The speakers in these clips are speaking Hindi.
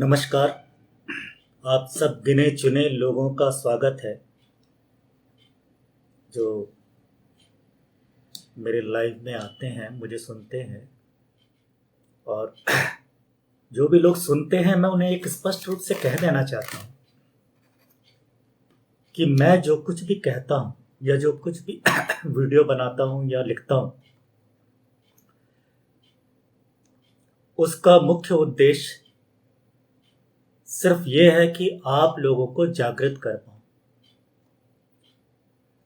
नमस्कार। आप सब गिने चुने लोगों का स्वागत है जो मेरे लाइव में आते हैं, मुझे सुनते हैं। और जो भी लोग सुनते हैं, मैं उन्हें एक स्पष्ट रूप से कह देना चाहता हूँ कि मैं जो कुछ भी कहता हूँ या जो कुछ भी वीडियो बनाता हूँ या लिखता हूँ, उसका मुख्य उद्देश्य सिर्फ ये है कि आप लोगों को जागृत कर पाऊँ।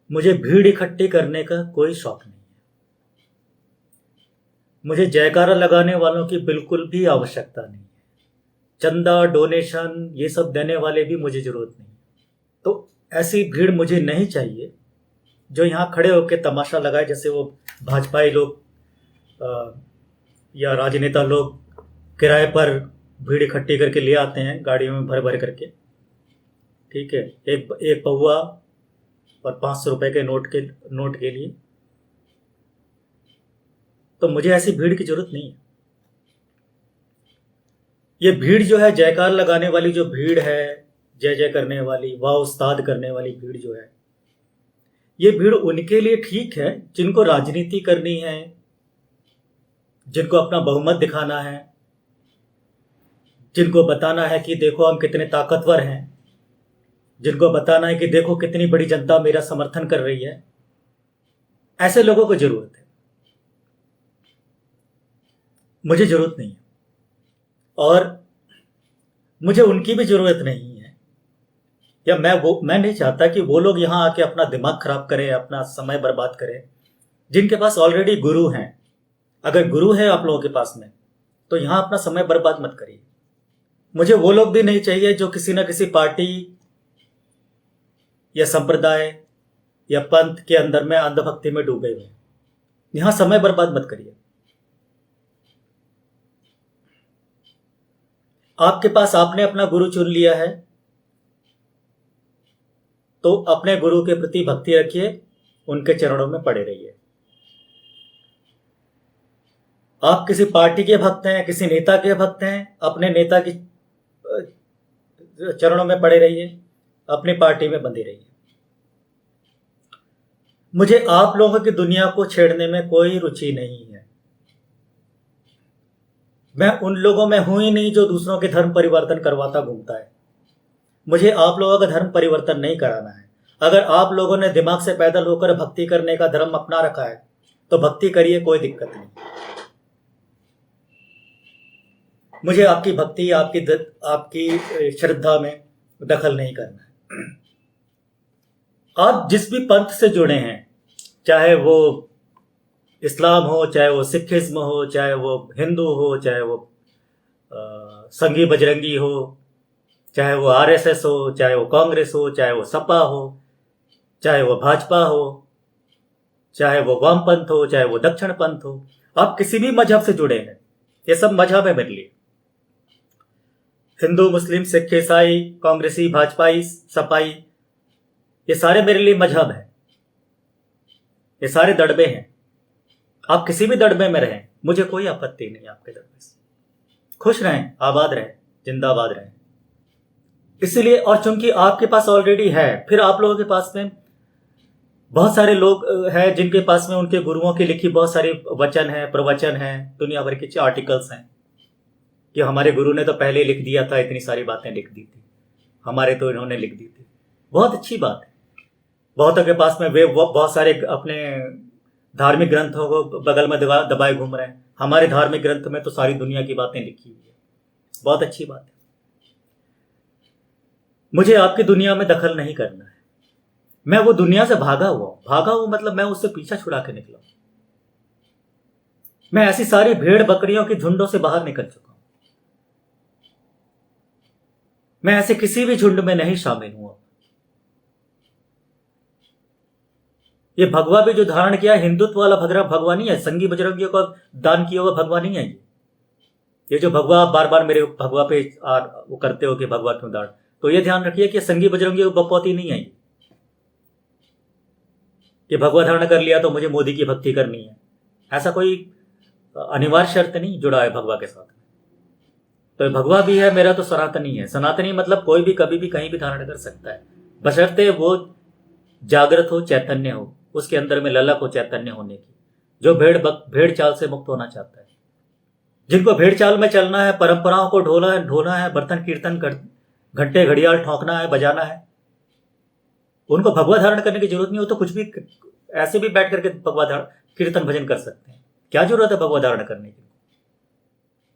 मुझे भीड़ इकट्ठी करने का कोई शौक नहीं है। मुझे जयकारा लगाने वालों की बिल्कुल भी आवश्यकता नहीं है। चंदा, डोनेशन, ये सब देने वाले भी मुझे ज़रूरत नहीं है। तो ऐसी भीड़ मुझे नहीं चाहिए जो यहाँ खड़े होकर तमाशा लगाए, जैसे वो भाजपाई लोग या राजनेता लोग किराए पर भीड़ इकट्ठी करके ले आते हैं गाड़ियों में भर भर करके। ठीक है, एक पौवा और 500 रुपए के नोट के लिए। तो मुझे ऐसी भीड़ की जरूरत नहीं है। ये भीड़ जो है, जयकार लगाने वाली जो भीड़ है, जय जय करने वाली, वाह उस्ताद करने वाली भीड़ जो है, ये भीड़ उनके लिए ठीक है जिनको राजनीति करनी है, जिनको अपना बहुमत दिखाना है, जिनको बताना है कि देखो हम कितने ताकतवर हैं, जिनको बताना है कि देखो कितनी बड़ी जनता मेरा समर्थन कर रही है। ऐसे लोगों को जरूरत है, मुझे जरूरत नहीं है। और मुझे उनकी भी जरूरत नहीं है, या मैं नहीं चाहता कि वो लोग यहाँ आके अपना दिमाग खराब करें, अपना समय बर्बाद करें, जिनके पास ऑलरेडी गुरु हैं। अगर गुरु है आप लोगों के पास में, तो यहाँ अपना समय बर्बाद मत करिए। मुझे वो लोग भी नहीं चाहिए जो किसी ना किसी पार्टी या संप्रदाय या पंथ के अंदर में अंधभक्ति में डूबे हुए। यहाँ समय बर्बाद मत करिए। आपके पास आपने अपना गुरु चुन लिया है, तो अपने गुरु के प्रति भक्ति रखिए, उनके चरणों में पड़े रहिए। आप किसी पार्टी के भक्त हैं, किसी नेता के भक्त हैं, अपने नेता की चरणों में पड़े रहिए, अपनी पार्टी में बंधे रहिए। मुझे आप लोगों की दुनिया को छेड़ने में कोई रुचि नहीं है। मैं उन लोगों में हूं ही नहीं जो दूसरों के धर्म परिवर्तन करवाता घूमता है। मुझे आप लोगों का धर्म परिवर्तन नहीं कराना है। अगर आप लोगों ने दिमाग से पैदल होकर भक्ति करने का धर्म अपना रखा है तो भक्ति करिए, कोई दिक्कत नहीं। मुझे आपकी भक्ति, आपकी श्रद्धा में दखल नहीं करना है। आप जिस भी पंथ से जुड़े हैं, चाहे वो इस्लाम हो, चाहे वो सिखिज्म हो, चाहे वो हिंदू हो, चाहे वो संघी बजरंगी हो, चाहे वो आरएसएस हो, चाहे वो कांग्रेस हो, चाहे वो सपा हो, चाहे वो भाजपा हो, चाहे वो वामपंथ हो, चाहे वो दक्षिण पंथ हो, आप किसी भी मजहब से जुड़े हैं, ये सब मजहब है मेरे लिए। हिंदू, मुस्लिम, सिख, ईसाई, कांग्रेसी, भाजपाई, सपाई, ये सारे मेरे लिए मजहब है। ये सारे दड़बे हैं। आप किसी भी दड़बे में रहें, मुझे कोई आपत्ति नहीं आपके दड़बे से। खुश रहें, आबाद रहें, जिंदाबाद रहें। इसलिए, और चूंकि आपके पास ऑलरेडी है, फिर आप लोगों के पास में बहुत सारे लोग हैं जिनके पास में उनके गुरुओं की लिखी बहुत सारी वचन है, प्रवचन है, दुनिया भर के आर्टिकल्स हैं कि हमारे गुरु ने तो पहले ही लिख दिया था, इतनी सारी बातें लिख दी थी, हमारे तो इन्होंने लिख दी थी। बहुत अच्छी बात है। बहुतों के पास में वे बहुत सारे अपने धार्मिक ग्रंथों को बगल में दबाए घूम रहे हैं। हमारे धार्मिक ग्रंथ में तो सारी दुनिया की बातें लिखी हुई है। बहुत अच्छी बात है। मुझे आपकी दुनिया में दखल नहीं करना है। मैं वो दुनिया से भागा हुआ मतलब मैं उससे पीछा छुड़ा के निकला हूं। मैं ऐसी सारी भेड़ बकरियों की झुंडों से बाहर निकल चुका हूं। मैं ऐसे किसी भी झुंड में नहीं शामिल हुआ। ये भगवा भी जो धारण किया, हिंदुत्व वाला भगवा नहीं है, संगी बजरंगियों को दान किया हुआ भगवा नहीं है। ये जो भगवा आप बार बार मेरे भगवा पे वो करते हो कि भगवा क्यों दान, तो ये ध्यान रखिए कि संगी बजरंगियों की बपौती नहीं है कि भगवा धारण कर लिया तो मुझे मोदी की भक्ति करनी है। ऐसा कोई अनिवार्य शर्त नहीं जुड़ा है भगवा के साथ। तो भगवा भी है मेरा, तो सनातनी है। सनातनी मतलब कोई भी कभी भी कहीं भी धारण कर सकता है, बशर्ते वो जागृत हो, चैतन्य हो, उसके अंदर में ललक हो चैतन्य होने की। जो भेड़ चाल से मुक्त होना चाहता है, जिनको भेड़ चाल में चलना है, परंपराओं को ढोना है, बर्तन कीर्तन घंटे घड़ियाल ठोंकना है, बजाना है, उनको भगवा धारण करने की जरूरत नहीं हो। तो कुछ भी ऐसे भी बैठ करके भगवा धारण कीर्तन भजन कर सकते हैं। क्या जरूरत है भगवा धारण करने की?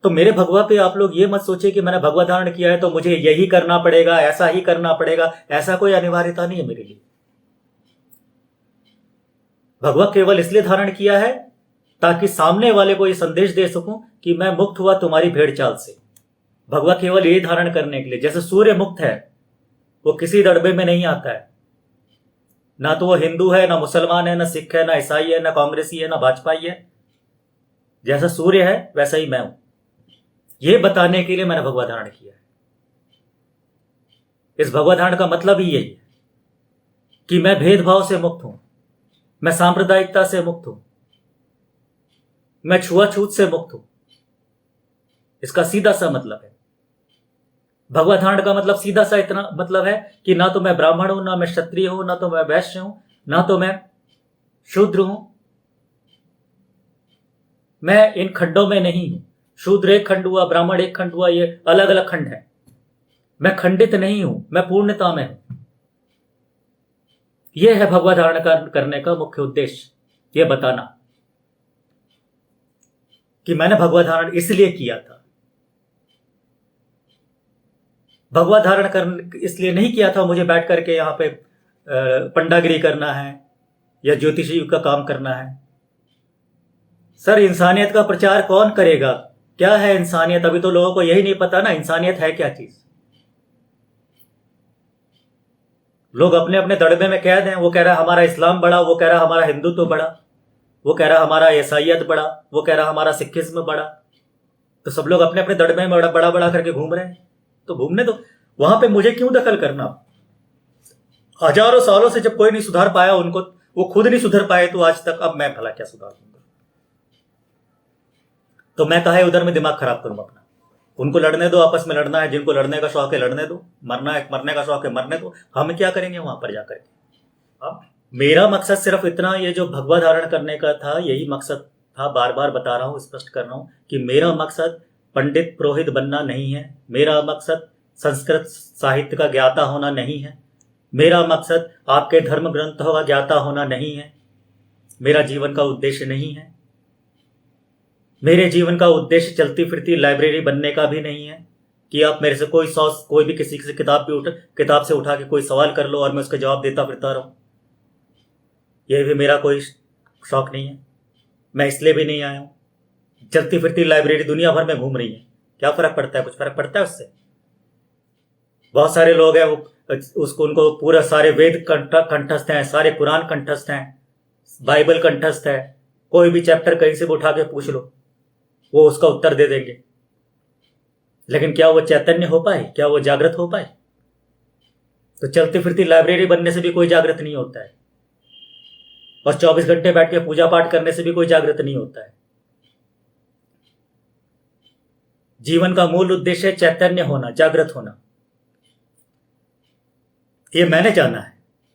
तो मेरे भगवा पे आप लोग ये मत सोचिए कि मैंने भगवा धारण किया है तो मुझे यही करना पड़ेगा, ऐसा ही करना पड़ेगा। ऐसा कोई अनिवार्यता नहीं है मेरे लिए। भगवा केवल इसलिए धारण किया है ताकि सामने वाले को यह संदेश दे सकूं कि मैं मुक्त हुआ तुम्हारी भेड़ चाल से। भगवा केवल यही धारण करने के लिए। जैसे सूर्य मुक्त है, वो किसी दड़बे में नहीं आता है। ना तो वो हिंदू है, ना मुसलमान है, ना सिख है, ना ईसाई है, ना कांग्रेसी है, ना भाजपाई है। जैसा सूर्य है वैसा ही मैं हूं। यह बताने के लिए मैंने भगवा धारण किया है। इस भगवा धारण का मतलब ही यही है कि मैं भेदभाव से मुक्त हूं, मैं सांप्रदायिकता से मुक्त हूं, मैं छुआछूत से मुक्त हूं। इसका सीधा सा मतलब है। भगवा धारण का मतलब सीधा सा इतना मतलब है कि ना तो मैं ब्राह्मण हूं, ना मैं क्षत्रिय हूं, ना तो मैं वैश्य हूं, ना तो मैं शूद्र हूं। मैं इन खंडों में नहीं हूं। शूद्र एक खंड हुआ, ब्राह्मण एक खंड हुआ, ये अलग अलग खंड है। मैं खंडित नहीं हूं, मैं पूर्णता में हूं। यह है भगवा धारण करने का मुख्य उद्देश्य, यह बताना कि मैंने भगवा धारण इसलिए किया था। भगवा धारण कर इसलिए नहीं किया था मुझे बैठ करके यहां पे पंडागिरी करना है या ज्योतिषी का काम करना है। सर, इंसानियत का प्रचार कौन करेगा? क्या है इंसानियत? अभी तो लोगों को यही नहीं पता ना इंसानियत है क्या चीज। लोग अपने अपने दड़बे में कैद हैं। वो कह रहा है हमारा इस्लाम बड़ा, वो कह रहा है हमारा हिंदुत्व बड़ा, वो कह रहा है हमारा ईसाईयत बड़ा, वो कह रहा है हमारा सिखिज्म बड़ा। तो सब लोग अपने अपने दड़बे में बड़ा बड़ा करके घूम रहे हैं। तो घूमने दो, वहां पे मुझे क्यों दखल करना? हजारों सालों से जब कोई नहीं सुधार पाया उनको, वो खुद नहीं सुधर पाए तो आज तक, अब मैं भला क्या सुधार दूंगा? तो मैं कहा उधर में दिमाग खराब करूं अपना। उनको लड़ने दो, आपस में लड़ना है, जिनको लड़ने का शौक है लड़ने दो, मरना है मरने का शौक है मरने दो। हम क्या करेंगे वहां पर जाकर? अब मेरा मकसद सिर्फ इतना, ये जो भगवा धारण करने का था यही मकसद था। बार बार बता रहा हूं, स्पष्ट कर रहा हूं कि मेरा मकसद पंडित पुरोहित बनना नहीं है। मेरा मकसद संस्कृत साहित्य का ज्ञाता होना नहीं है। मेरा मकसद आपके धर्म ग्रंथों का ज्ञाता होना नहीं है। मेरा जीवन का उद्देश्य नहीं है। मेरे जीवन का उद्देश्य चलती फिरती लाइब्रेरी बनने का भी नहीं है कि आप मेरे से कोई भी किसी से किताब से उठा के कोई सवाल कर लो और मैं उसका जवाब देता फिरता रहूं। यह भी मेरा कोई शौक नहीं है। मैं इसलिए भी नहीं आया हूं। चलती फिरती लाइब्रेरी दुनिया भर में घूम रही है, क्या फर्क पड़ता है? कुछ फर्क पड़ता है उससे? बहुत सारे लोग हैं उनको पूरा सारे वेद कंठस्थ हैं, सारे कुरान कंठस्थ हैं, बाइबल कंठस्थ है। कोई भी चैप्टर कहीं से भी उठा के पूछ लो, वो उसका उत्तर दे देंगे। लेकिन क्या वो चैतन्य हो पाए? क्या वो जागृत हो पाए? तो चलती फिरती लाइब्रेरी बनने से भी कोई जागृत नहीं होता है, और 24 घंटे बैठ के पूजा पाठ करने से भी कोई जागृत नहीं होता है। जीवन का मूल उद्देश्य है चैतन्य होना, जागृत होना। ये मैंने जाना है।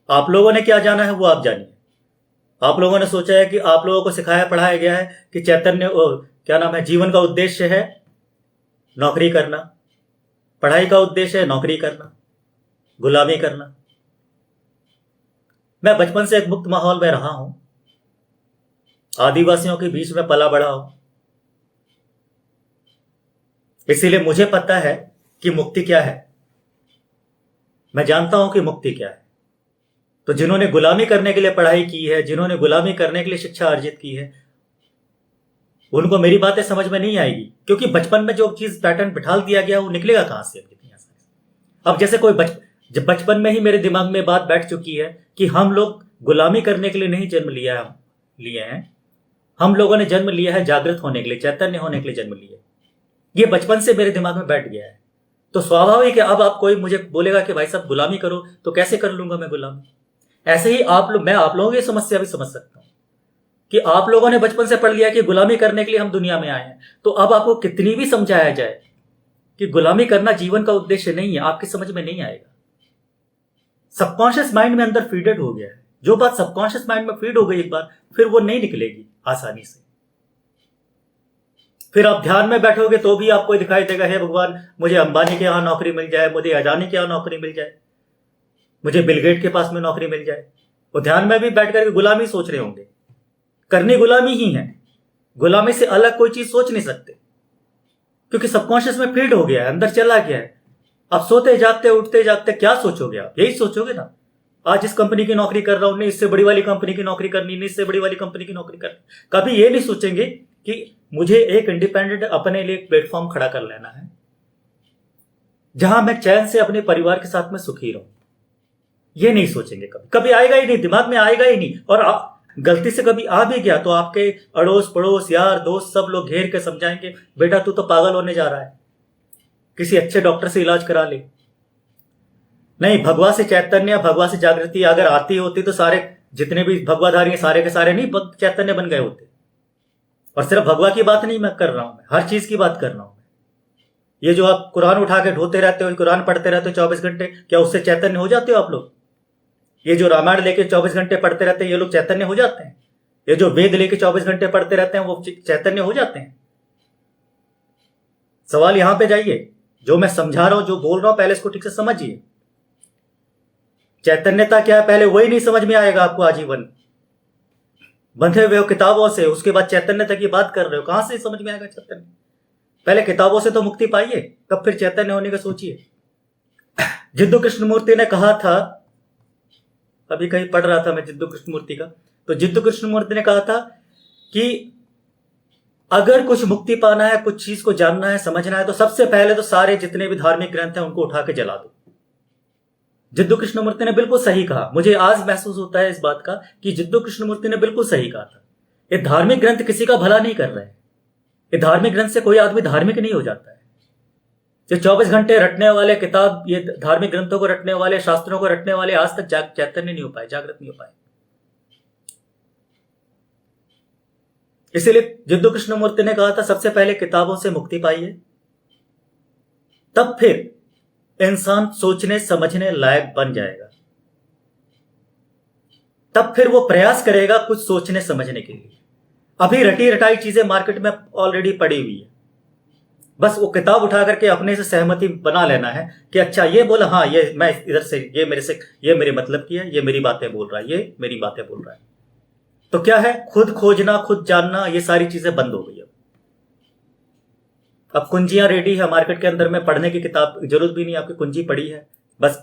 आप लोगों ने क्या जाना है वो आप जानिए। आप लोगों ने सोचा है कि आप लोगों को सिखाया पढ़ाया गया है कि चैतन्य क्या नाम है, जीवन का उद्देश्य है नौकरी करना, पढ़ाई का उद्देश्य है नौकरी करना, गुलामी करना। मैं बचपन से एक मुक्त माहौल में रहा हूं, आदिवासियों के बीच में पला बड़ा हूं, इसीलिए मुझे पता है कि मुक्ति क्या है। मैं जानता हूं कि मुक्ति क्या है। तो जिन्होंने गुलामी करने के लिए पढ़ाई की है, जिन्होंने गुलामी करने के लिए शिक्षा अर्जित की है, उनको मेरी बातें समझ में नहीं आएगी, क्योंकि बचपन में जो चीज पैटर्न बिठा दिया गया वो निकलेगा कहां से? अब जैसे कोई जब बचपन में ही मेरे दिमाग में बात बैठ चुकी है कि हम लोग गुलामी करने के लिए नहीं जन्म लिए हैं, हम लोगों ने जन्म लिया है जागृत होने के लिए, चैतन्य होने के लिए जन्म लिया। ये बचपन से मेरे दिमाग में बैठ गया है। तो स्वाभाविक है अब आप कोई मुझे बोलेगा कि भाई साहब गुलामी करो, तो कैसे कर लूंगा मैं गुलामी? ऐसे ही मैं आप लोगों की समस्या भी समझ सकता हूं कि आप लोगों ने बचपन से पढ़ लिया कि गुलामी करने के लिए हम दुनिया में आए हैं। तो अब आपको कितनी भी समझाया जाए कि गुलामी करना जीवन का उद्देश्य नहीं है, आपकी समझ में नहीं आएगा। सबकॉन्शियस माइंड में अंदर फीडेड हो गया है। जो बात सबकॉन्शियस माइंड में फीड हो गई एक बार, फिर वो नहीं निकलेगी आसानी से। फिर आप ध्यान में बैठोगे तो भी आपको दिखाई देगा, हे भगवान मुझे अंबानी के यहां नौकरी मिल जाए, मुझे अडानी के यहां नौकरी मिल जाए, मुझे बिल गेट के पास में नौकरी मिल जाए। वो ध्यान में भी बैठ करके गुलामी सोच रहे होंगे। करनी गुलामी ही है, गुलामी से अलग कोई चीज सोच नहीं सकते, क्योंकि सबकॉन्शियस में फीड हो गया है, अंदर चला गया है। अब सोते जागते उठते जागते क्या सोचोगे आप? यही सोचोगे ना, आज इस कंपनी की नौकरी कर रहा हूं, नहीं इससे बड़ी वाली कंपनी की नौकरी करनी, नहीं इससे बड़ी वाली कंपनी की नौकरी करनी। कभी ये नहीं सोचेंगे कि मुझे एक इंडिपेंडेंट अपने लिए प्लेटफॉर्म खड़ा कर लेना है जहां मैं चैन से अपने परिवार के साथ में सुखी रहूं। ये नहीं सोचेंगे, कभी कभी आएगा ही नहीं, दिमाग में आएगा ही नहीं। और गलती से कभी आ भी गया तो आपके अड़ोस पड़ोस यार दोस्त सब लोग घेर के समझाएंगे, बेटा तू तो पागल होने जा रहा है, किसी अच्छे डॉक्टर से इलाज करा ले। नहीं, भगवा से चैतन्य, भगवा से जागृति अगर आती होती तो सारे जितने भी भगवाधारी सारे के सारे नहीं चैतन्य बन गए होते। और सिर्फ भगवा की बात नहीं मैं कर रहा हूं, मैं हर चीज की बात कर रहा हूं। ये जो आप कुरान उठा के ढोते रहते हो, कुरान पढ़ते रहते हो 24 घंटे, क्या उससे चैतन्य हो जाते हो आप लोग? ये जो रामायण लेके 24 घंटे पढ़ते रहते हैं, ये लोग चैतन्य हो जाते हैं? ये जो वेद लेके 24 घंटे पढ़ते रहते हैं, वो चैतन्य हो जाते हैं? सवाल यहां पे जाइए, जो मैं समझा रहा हूं, जो बोल रहा हूं, पहले इसको ठीक से समझिए। चैतन्यता क्या है पहले वही नहीं समझ में आएगा आपको। आजीवन बंधे हुए हो किताबों से, उसके बाद चैतन्यता की बात कर रहे हो, कहां से समझ में आएगा चैतन्य? पहले किताबों से तो मुक्ति पाइए, तब फिर चैतन्य होने का सोचिए। जिद्दू कृष्णमूर्ति ने कहा था, अभी कहीं पढ़ रहा था मैं जिद्दू कृष्णमूर्ति का, तो जिद्दू कृष्णमूर्ति ने कहा था कि अगर कुछ मुक्ति पाना है, कुछ चीज को जानना है, समझना है, तो सबसे पहले तो सारे जितने भी धार्मिक ग्रंथ हैं उनको उठा के जला दो। जिद्दू कृष्णमूर्ति ने बिल्कुल सही कहा। मुझे आज महसूस होता है इस बात का कि जिद्दू कृष्णमूर्ति ने बिल्कुल सही कहा था। ये धार्मिक ग्रंथ किसी का भला नहीं कर रहे हैं। ये धार्मिक ग्रंथ से कोई आदमी धार्मिक नहीं हो जाता है। ये 24 घंटे रटने वाले किताब, ये धार्मिक ग्रंथों को रटने वाले, शास्त्रों को रटने वाले आज तक चैतन्य नहीं हो पाए, जागृत नहीं हो पाए। इसीलिए जिद्दू कृष्णमूर्ति ने कहा था सबसे पहले किताबों से मुक्ति पाइए, तब फिर इंसान सोचने समझने लायक बन जाएगा, तब फिर वो प्रयास करेगा कुछ सोचने समझने के लिए। अभी रटी रटाई चीजें मार्केट में ऑलरेडी पड़ी हुई है, बस वो किताब उठा करके अपने से सहमति बना लेना है कि अच्छा ये बोला, हाँ ये मैं इधर से, ये मेरे से, ये मेरे मतलब की है, ये मेरी बातें बोल रहा है, ये मेरी बातें बोल रहा है। तो क्या है, खुद खोजना, खुद जानना, ये सारी चीजें बंद हो गई। अब कुंजियां रेडी है मार्केट के अंदर में, पढ़ने की किताब जरूरत भी नहीं, आपकी कुंजी पड़ी है, बस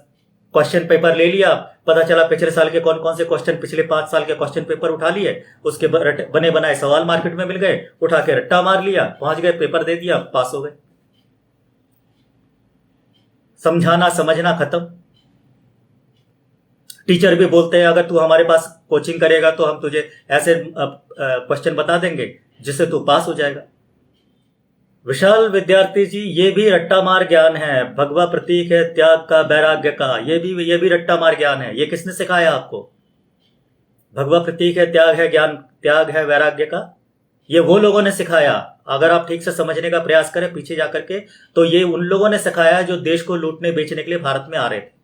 क्वेश्चन पेपर ले लिया, पता चला पिछले साल के कौन कौन से क्वेश्चन, पिछले 5 साल के क्वेश्चन पेपर उठा लिए, उसके बने बनाए सवाल मार्केट में मिल गए, उठा के रट्टा मार लिया, पहुंच गए, पेपर दे दिया, पास हो गए। समझाना समझना खत्म। टीचर भी बोलते हैं अगर तू हमारे पास कोचिंग करेगा तो हम तुझे ऐसे क्वेश्चन बता देंगे जिससे तू पास हो जाएगा। विशाल विद्यार्थी जी, ये भी रट्टा मार ज्ञान है। भगवा प्रतीक है त्याग का, वैराग्य का, ये भी रट्टा मार ज्ञान है। ये किसने सिखाया आपको? भगवा प्रतीक है, त्याग है ज्ञान, त्याग है वैराग्य का, ये वो लोगों ने सिखाया। अगर आप ठीक से समझने का प्रयास करें पीछे जाकर के, तो ये उन लोगों ने सिखाया जो देश को लूटने बेचने के लिए भारत में आ रहे थे,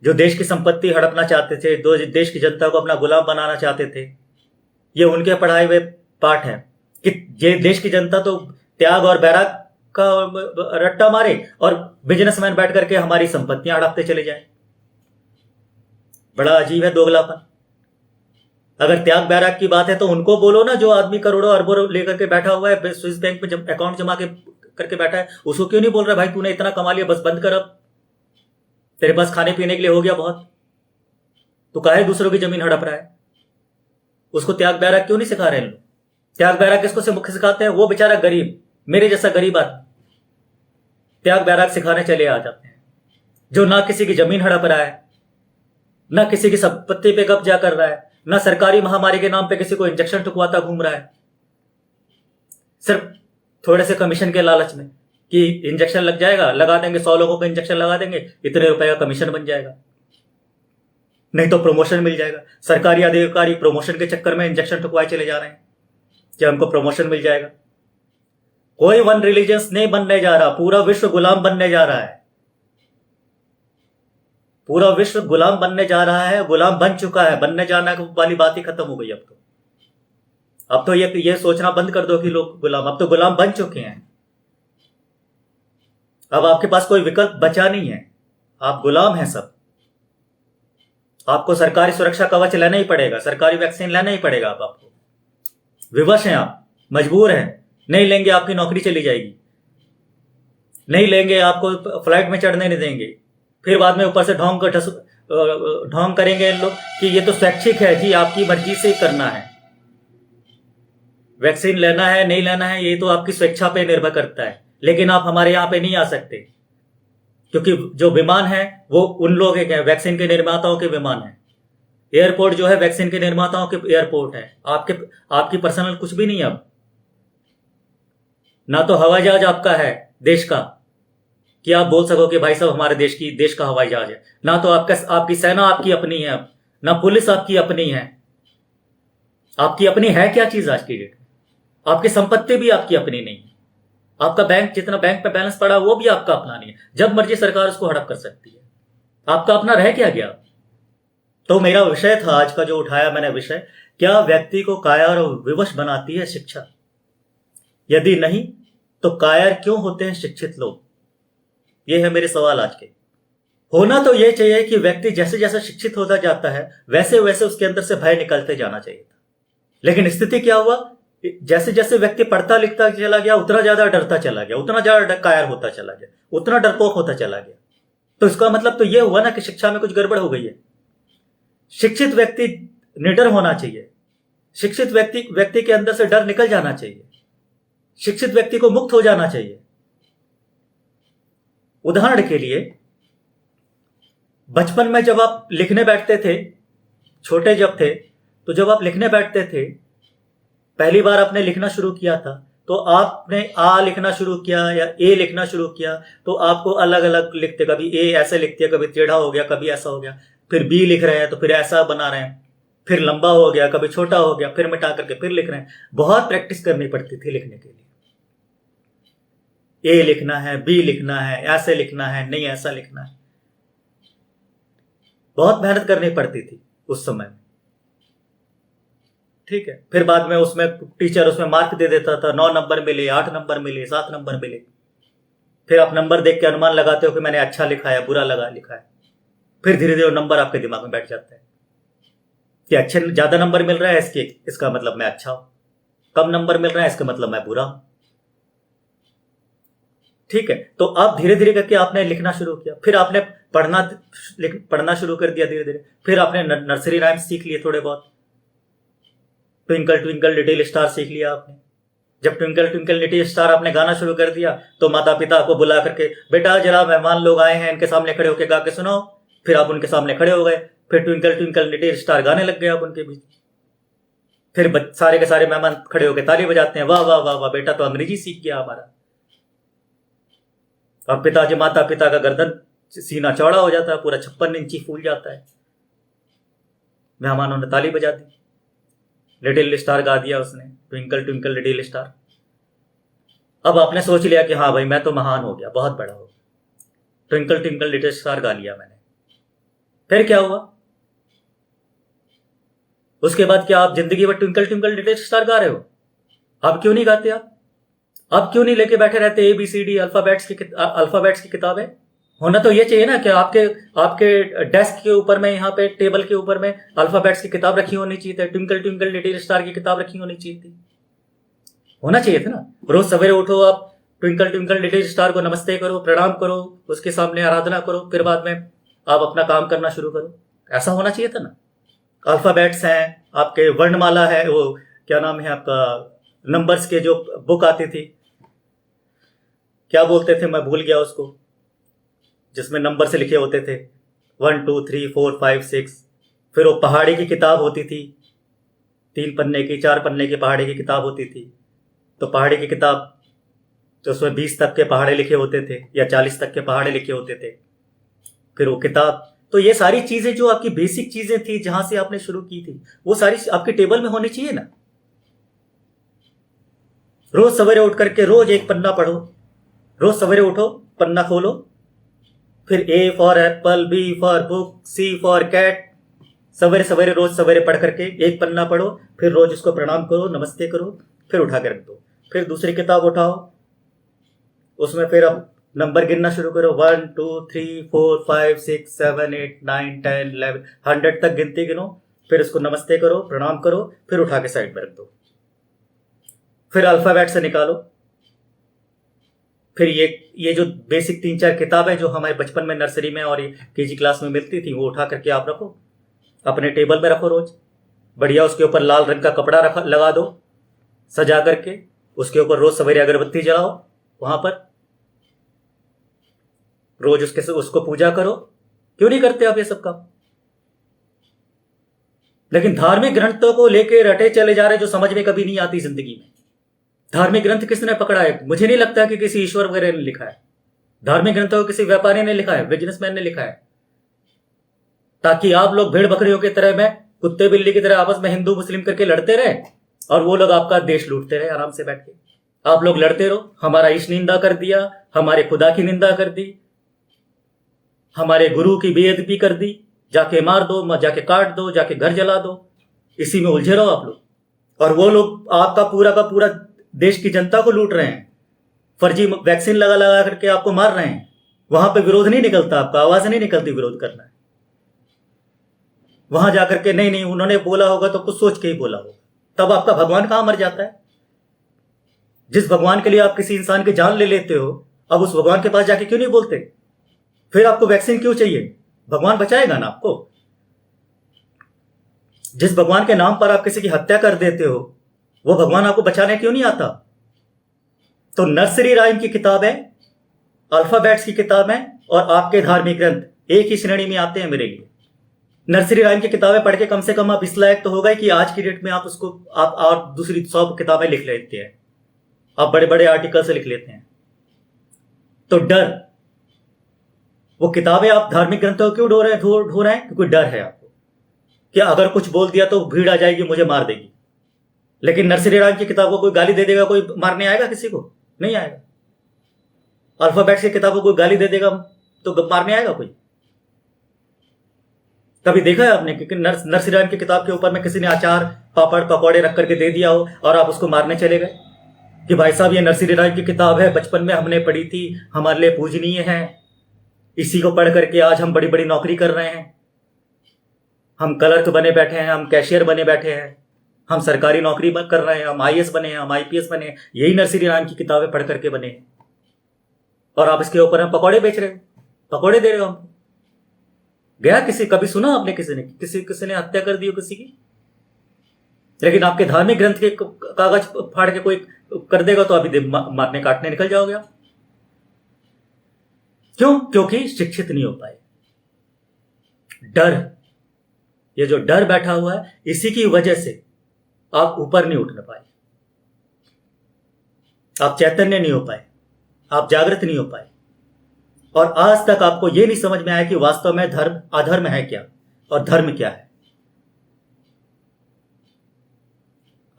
जो देश की संपत्ति हड़पना चाहते थे, देश की जनता को अपना गुलाम बनाना चाहते थे। ये उनके पढ़ाए हुए पाठ है कि ये देश की जनता तो त्याग और वैराग का रट्टा मारे और बिजनेसमैन बैठ करके हमारी संपत्तियां हड़पते चले जाएं। बड़ा अजीब है दोगलापन। अगर त्याग वैराग की बात है तो उनको बोलो ना, जो आदमी करोड़ों अरबों लेकर के बैठा हुआ है, स्विस बैंक में जब अकाउंट जमा करके बैठा है, उसको क्यों नहीं बोल रहा भाई तूने इतना कमा लिया, बस बंद कर, अब तेरे पास खाने पीने के लिए हो गया बहुत, तो काहे दूसरों की जमीन हड़प रहा है? उसको त्याग वैराग क्यों नहीं सिखा रहे हैं लोग? त्याग वैराग किसको से मुख्य सिखाते हैं? वो बेचारा गरीब, मेरे जैसा गरीब आदमी त्याग वैराग सिखाने चले आ जाते हैं, जो ना किसी की जमीन हड़प रहा है, ना किसी की संपत्ति पे कब्जा कर रहा है, ना सरकारी महामारी के नाम पे किसी को इंजेक्शन ठुकवाता घूम रहा है, सिर्फ थोड़े से कमीशन के लालच में कि इंजेक्शन लग जाएगा, लगा देंगे, 100 लोगों को इंजेक्शन लगा देंगे, इतने रुपए का कमीशन बन जाएगा, नहीं तो प्रमोशन मिल जाएगा। सरकारी अधिकारी प्रमोशन के चक्कर में इंजेक्शन ठुकवाए चले जा रहे हैं कि हमको प्रमोशन मिल जाएगा। कोई वन रिलीजियंस नहीं बनने जा रहा, पूरा विश्व गुलाम बनने जा रहा है। पूरा विश्व गुलाम बनने जा रहा है, गुलाम बन चुका है, बनने जाना वाली बात ही खत्म हो गई। अब तो ये सोचना बंद कर दो कि लोग गुलाम, अब तो गुलाम बन चुके हैं। अब आपके पास कोई विकल्प बचा नहीं है, आप गुलाम हैं सब। आपको सरकारी सुरक्षा कवच लेना ही पड़ेगा, सरकारी वैक्सीन लेना ही पड़ेगा। अब आपको विवश हैं, आप मजबूर हैं, नहीं लेंगे आपकी नौकरी चली जाएगी, नहीं लेंगे आपको फ्लाइट में चढ़ने नहीं देंगे। फिर बाद में ऊपर से ढोंग करेंगे लोग कि ये तो स्वैच्छिक है जी, आपकी मर्जी से करना है, वैक्सीन लेना है नहीं लेना है ये तो आपकी स्वेच्छा पे निर्भर करता है। लेकिन आप हमारे यहाँ पे नहीं आ सकते, क्योंकि जो विमान है वो उन लोग हैं, वैक्सीन के निर्माताओं के विमान है। एयरपोर्ट जो है वैक्सीन के निर्माताओं के एयरपोर्ट है, आपकी पर्सनल कुछ भी नहीं है। अब ना तो हवाई जहाज आपका है देश का कि आप बोल सको कि भाई साहब हमारे देश का हवाई जहाज है, ना तो आपकी सेना आपकी अपनी है, अब ना पुलिस आपकी अपनी है। आपकी अपनी है क्या चीज आज की डेट में? आपकी संपत्ति भी आपकी अपनी नहीं है। आपका जितना बैंक पे बैलेंस पड़ा वो भी आपका अपना नहीं है, जब मर्जी सरकार उसको हड़प कर सकती है। आपका अपना रह क्या गया? तो मेरा विषय था आज का जो उठाया मैंने विषय, क्या व्यक्ति को कायर और विवश बनाती है शिक्षा? यदि नहीं तो कायर क्यों होते हैं शिक्षित लोग? ये है मेरे सवाल आज के। होना तो यह चाहिए कि व्यक्ति जैसे जैसे शिक्षित होता जाता है वैसे वैसे उसके अंदर से भय निकलते जाना चाहिए था। लेकिन स्थिति क्या हुआ, जैसे जैसे व्यक्ति पढ़ता लिखता चला गया उतना ज्यादा डरता चला गया, उतना ज्यादा कायर होता चला गया, उतना डरपोक होता चला गया। तो इसका मतलब तो यह हुआ ना कि शिक्षा में कुछ गड़बड़ हो गई है। शिक्षित व्यक्ति निडर होना चाहिए, शिक्षित व्यक्ति के अंदर से डर निकल जाना चाहिए, शिक्षित व्यक्ति को मुक्त हो जाना चाहिए। उदाहरण के लिए बचपन में जब आप लिखने बैठते थे, छोटे जब थे, तो जब आप लिखने बैठते थे, पहली बार आपने लिखना शुरू किया था, तो आपने आ लिखना शुरू किया या ए लिखना शुरू किया, तो आपको अलग अलग लिखते, कभी ए ऐसे लिखते, कभी टेढ़ा हो गया, कभी ऐसा हो गया, फिर बी लिख रहे हैं तो फिर ऐसा बना रहे हैं, फिर लंबा हो गया, कभी छोटा हो गया, फिर मिटा करके फिर लिख रहे हैं। बहुत प्रैक्टिस करनी पड़ती थी लिखने के लिए। ए लिखना है, बी लिखना है, ऐसे लिखना है, नहीं ऐसा लिखना है, बहुत मेहनत करनी पड़ती थी उस समय। ठीक है, फिर बाद में उसमें टीचर उसमें मार्क दे देता था, 9 नंबर मिले, 8 नंबर मिले, 7 नंबर मिले। फिर आप नंबर देख के अनुमान लगाते हो कि मैंने अच्छा लिखा है, बुरा लिखा है। फिर धीरे धीरे वो नंबर आपके दिमाग में बैठ जाता है कि अच्छे ज्यादा नंबर मिल रहा है इसका मतलब मैं अच्छा हूं, कम नंबर मिल रहा है इसका मतलब मैं बुरा हूं। ठीक है, तो आप धीरे धीरे करके आपने लिखना शुरू किया, फिर आपने पढ़ना शुरू कर दिया धीरे धीरे। फिर आपने नर्सरी राइम्स सीख लिए थोड़े बहुत, ट्विंकल ट्विंकल लिटिल स्टार सीख लिया आपने। जब ट्विंकल ट्विंकल लिटिल स्टार आपने गाना शुरू कर दिया तो माता पिता आपको बुला करके, बेटा जरा मेहमान लोग आए हैं, इनके सामने खड़े होकर गा के सुनाओ। फिर आप उनके सामने खड़े हो गए, फिर ट्विंकल ट्विंकल लिटिल स्टार गाने लग गए आप उनके बीच। फिर सारे के सारे मेहमान खड़े होकर ताली बजाते हैं, वाह वाह वाह वाह, बेटा तो अंग्रेजी सीख गया हमारा। और माता पिता का गर्दन सीना चौड़ा हो जाता है, पूरा 56 इंची फूल जाता है। मेहमानों ने ताली बजा दी, लिटिल स्टार गा दिया उसने, ट्विंकल ट्विंकल लिटिल स्टार। अब आपने सोच लिया कि हाँ भाई मैं तो महान हो गया, बहुत बड़ा हो गया, ट्विंकल ट्विंकल लिटिल स्टार गा लिया मैंने। फिर क्या हुआ? उसके बाद क्या आप जिंदगी भर ट्विंकल ट्विंकल लिटिल स्टार गा रहे हो? आप क्यों नहीं गाते? आप क्यों नहीं लेके बैठे रहते ABCD अल्फाबेट्स की किताबें? होना तो ये चाहिए ना कि आपके डेस्क के ऊपर में, यहाँ पे टेबल के ऊपर में अल्फाबेट्स की किताब रखी होनी चाहिए थी, ट्विंकल ट्विंकल लिटिल स्टार की किताब रखी होनी चाहिए थी, होना चाहिए था ना। रोज सवेरे उठो, आप ट्विंकल ट्विंकल लिटिल स्टार को नमस्ते करो, प्रणाम करो, उसके सामने आराधना करो, फिर बाद में आप अपना काम करना शुरू करो। ऐसा होना चाहिए था ना। अल्फाबेट्स हैं आपके, वर्णमाला है, वो क्या नाम है आपका, नंबर्स के जो बुक आती थी, क्या बोलते थे मैं भूल गया उसको, जिसमें नंबर से लिखे होते थे 1 2 3 4 5 6। फिर वो पहाड़ी की किताब होती थी, 3 पन्ने की 4 पन्ने की पहाड़ी की किताब होती थी। तो पहाड़ी की किताब तो उसमें 20 तक के पहाड़े लिखे होते थे या 40 तक के पहाड़े लिखे होते थे। फिर वो किताब, तो ये सारी चीजें जो आपकी बेसिक चीजें थी जहां से आपने शुरू की थी, वो सारी आपके टेबल में होनी चाहिए ना। रोज सवेरे उठ करके रोज एक पन्ना पढ़ो। रोज सवेरे उठो, पन्ना खोलो, फिर A for apple, B for book, C for cat, सवेरे सवेरे रोज सवेरे पढ़ करके एक पन्ना पढ़ो, फिर रोज उसको प्रणाम करो, नमस्ते करो, फिर उठा के रख दो। फिर दूसरी किताब उठाओ, उसमें फिर अब नंबर गिनना शुरू करो, 1 2 3 4 5 6 7 8 9 10 11 100 तक गिनती गिनो, फिर उसको नमस्ते करो, प्रणाम करो, फिर उठा के साइड में रख दो। फिर अल्फाबेट से निकालो। फिर ये जो बेसिक 3-4 किताबें जो हमारे बचपन में नर्सरी में और केजी क्लास में मिलती थी, वो उठा करके आप रखो, अपने टेबल में रखो रोज बढ़िया। उसके ऊपर लाल रंग का कपड़ा लगा दो सजा करके, उसके ऊपर रोज सवेरे अगरबत्ती जलाओ, वहां पर रोज उसको पूजा करो। क्यों नहीं करते आप ये सब काम? लेकिन धार्मिक ग्रंथों को लेके रटे चले जा रहे जो समझ में कभी नहीं आती जिंदगी में। धार्मिक ग्रंथ किसने पकड़ा है? मुझे नहीं लगता कि किसी ईश्वर वगैरह ने लिखा है। धार्मिक ग्रंथों को किसी व्यापारी ने लिखा है, बिजनेसमैन ने लिखा है, ताकि आप लोग भेड़ बकरियों की तरह में, कुत्ते बिल्ली की तरह आपस में हिंदू मुस्लिम करके लड़ते रहे और वो लोग आपका देश लूटते रहे आराम से बैठ के। आप लोग लड़ते रहो, हमारा ईश निंदा कर दिया, हमारे खुदा की निंदा कर दी, हमारे गुरु की बेअदबी कर दी, जाके मार दो, जाके काट दो, जाके घर जला दो, इसी में उलझे रहो आप लोग। और वो लोग आपका पूरा का पूरा देश की जनता को लूट रहे हैं, फर्जी वैक्सीन लगा लगा करके आपको मार रहे हैं। वहां पे विरोध नहीं निकलता, आपका आवाज नहीं निकलती विरोध करना है। वहां जाकर के नहीं नहीं उन्होंने बोला होगा तो कुछ सोच के ही बोला होगा, तब आपका भगवान कहां मर जाता है? जिस भगवान के लिए आप किसी इंसान की जान ले लेते हो, अब उस भगवान के पास जाके क्यों नहीं बोलते? फिर आपको वैक्सीन क्यों चाहिए? भगवान बचाएगा ना आपको। जिस भगवान के नाम पर आप किसी की हत्या कर देते हो, वो भगवान आपको बचाने क्यों नहीं आता? तो नर्सरी राइम की किताबें, अल्फाबेट्स की किताबें और आपके धार्मिक ग्रंथ एक ही श्रेणी में आते हैं मेरे लिए। नर्सरी राइम की किताबें पढ़ के कम से कम आप इस लायक तो हो गए कि आज की डेट में आप उसको आप और दूसरी 100 किताबें लिख लेते हैं, आप बड़े बड़े आर्टिकल से लिख लेते हैं। तो डर, वो किताबें आप धार्मिक ग्रंथों क्यों ढो रहे हैं? क्योंकि डर है आपको कि अगर कुछ बोल दिया तो भीड़ आ जाएगी, मुझे मार देगी। लेकिन नर्सरी राइम की किताब को कोई गाली दे देगा, कोई मारने आएगा किसी को? नहीं आएगा। अल्फाबेट्स की किताब को कोई गाली दे देगा तो मारने आएगा कोई? कभी देखा है आपने कि नर्सरी राइम की किताब के ऊपर में किसी ने अचार पापड़ पकौड़े रख करके दे दिया हो और आप उसको मारने चले गए कि भाई साहब ये नर्सरी राइम की किताब है, बचपन में हमने पढ़ी थी, हमारे लिए पूजनीय है, इसी को पढ़ करके आज हम बड़ी बड़ी नौकरी कर रहे हैं, हम क्लर्क बने बैठे हैं, हम कैशियर बने बैठे हैं, हम सरकारी नौकरी कर रहे हैं, हम आईएएस बने हैं, हम आईपीएस बने हैं, यही नर्सरी राइम की किताबें पढ़ करके बने हैं। और आप इसके ऊपर हम पकौड़े बेच रहे हो, पकौड़े दे रहे हो हमको। गया किसी, कभी सुना आपने किसी ने हत्या कर दी हो किसी की? लेकिन आपके धार्मिक ग्रंथ के कागज फाड़ के कोई कर देगा तो अभी मारने काटने निकल जाओगे आप। क्यों? क्योंकि शिक्षित नहीं हो पाए। डर, ये जो डर बैठा हुआ है, इसी की वजह से आप ऊपर नहीं उठ पाए, आप चैतन्य नहीं हो पाए, आप जागृत नहीं हो पाए। और आज तक आपको यह नहीं समझ में आया कि वास्तव में धर्म अधर्म है क्या और धर्म क्या है।